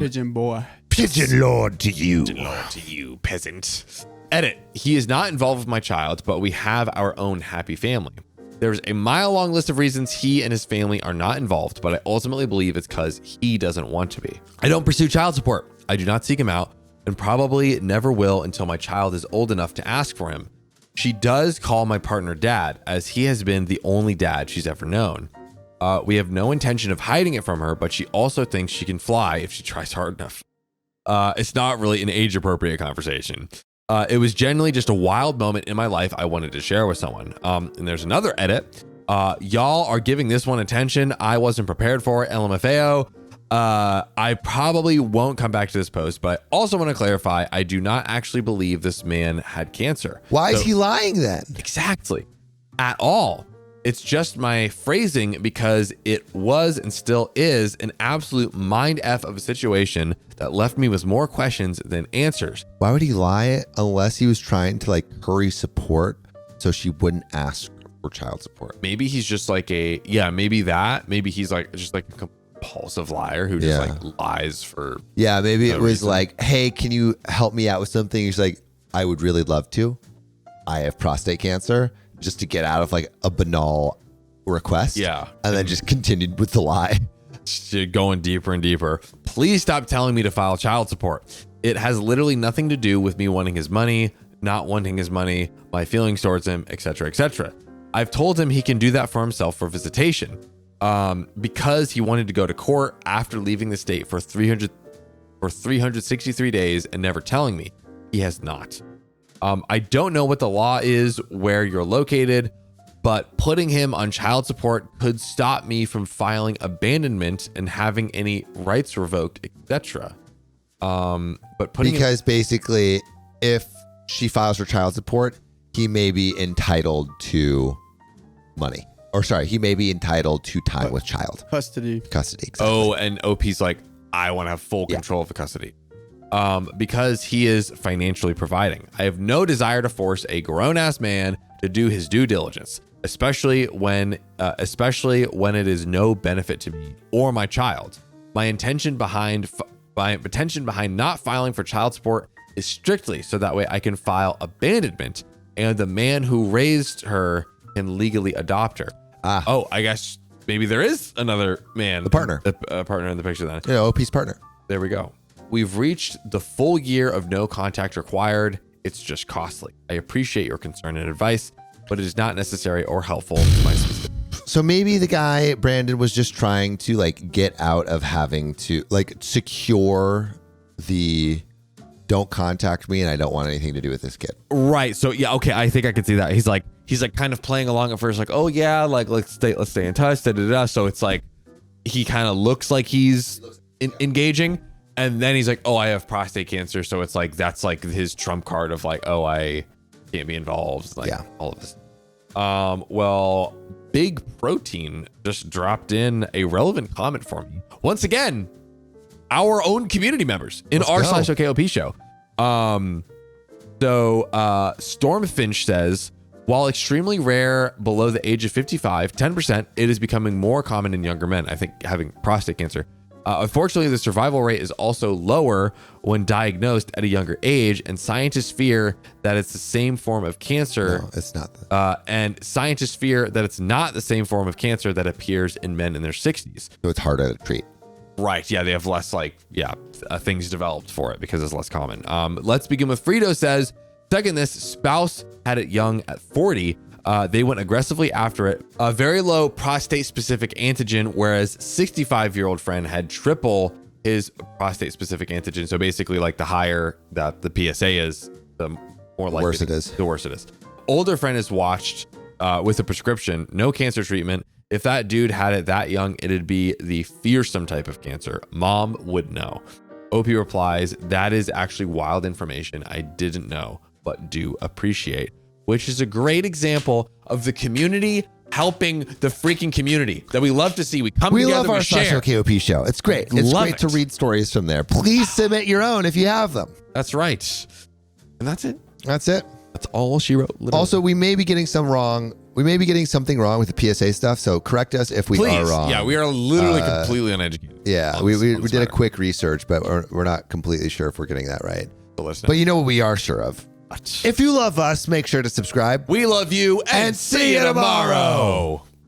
Pigeon boy. Pigeon Lord to you. Pigeon Lord to you, peasant. Edit. He is not involved with my child, but we have our own happy family. There's a mile-long list of reasons he and his family are not involved, but I ultimately believe it's because he doesn't want to be. I don't pursue child support. I do not seek him out and probably never will until my child is old enough to ask for him. She does call my partner dad, as he has been the only dad she's ever known. We have no intention of hiding it from her, but she also thinks she can fly if she tries hard enough. It's not really an age-appropriate conversation. It was genuinely just a wild moment in my life I wanted to share with someone. And there's another edit. Y'all are giving this one attention. I wasn't prepared for it. LMFAO. I probably won't come back to this post, but I also want to clarify, I do not actually believe this man had cancer. Why is he lying then? Exactly. At all. It's just my phrasing because it was and still is an absolute mind F of a situation that left me with more questions than answers. Why would he lie unless he was trying to like curry support so she wouldn't ask for child support? Maybe he's just like maybe that. Maybe he's like just like a compulsive liar who just like lies for. Yeah, maybe no it was reason. like, hey, can you help me out with something? He's like, I would really love to. I have prostate cancer. Just to get out of like a banal request. Yeah. And then just continued with the lie. Going deeper and deeper. Please stop telling me to file child support. It has literally nothing to do with me wanting his money, not wanting his money, my feelings towards him, etc., etc. I've told him he can do that for himself for visitation. Because he wanted to go to court after leaving the state for 363 days and never telling me. He has not. I don't know what the law is where you're located, but putting him on child support could stop me from filing abandonment and having any rights revoked, etc. Because basically, if she files for child support, he may be entitled to money. Or sorry, he may be entitled to time with child. Custody. Exactly. Oh, and OP's like, I want to have full control of the custody. Because he is financially providing. I have no desire to force a grown-ass man to do his due diligence, especially when it is no benefit to me or my child. My intention behind not filing for child support is strictly so that way I can file abandonment and the man who raised her can legally adopt her. Oh, I guess maybe there is another man. The partner. A partner in the picture then. Yeah, OP's partner. There we go. We've reached the full year of no contact required. It's just costly. I appreciate your concern and advice, but it is not necessary or helpful to my specific. So maybe the guy, Brandon, was just trying to like get out of having to like secure the don't contact me and I don't want anything to do with this kid. Right. So yeah, okay. I think I could see that. He's like kind of playing along at first, like, oh yeah, like let's stay in touch. So it's like he kind of looks like he's engaging. And then he's like, oh, I have prostate cancer. So it's like, that's like his trump card of like, oh, I can't be involved. Like all of this. Well, Big Protein just dropped in a relevant comment for me. Once again, our own community members in r/OKOP show. So Stormfinch says, while extremely rare below the age of 55, 10%, it is becoming more common in younger men, I think, having prostate cancer. Unfortunately, the survival rate is also lower when diagnosed at a younger age, and scientists fear that it's the same form of cancer. No, it's not. And scientists fear that it's not the same form of cancer that appears in men in their 60s. So it's harder to treat. Right. Yeah, they have less things developed for it because it's less common. Let's begin with Frito says, second, this spouse had it young at 40. They went aggressively after it. A very low prostate-specific antigen, whereas 65-year-old friend had triple his prostate-specific antigen. So basically, like the higher that the PSA is, the more likely worse it is. The worse it is. Older friend has watched with a prescription, no cancer treatment. If that dude had it that young, it'd be the fearsome type of cancer. Mom would know. OP replies, that is actually wild information I didn't know, but do appreciate, which is a great example of the community helping the freaking community that we love to see. We come together, love our share. OKOP show. It's great. It's Love great it. to read stories from there. Please submit your own if you have them. That's right. And that's it. That's it. That's all she wrote. Literally. Also, we may be getting some wrong. We may be getting something wrong with the PSA stuff. So correct us if we Please. are wrong. Yeah, we are literally completely uneducated. Yeah, we did a quick research, but we're not completely sure if we're getting that right. But you know what we are sure of? If you love us, make sure to subscribe. We love you and see you tomorrow.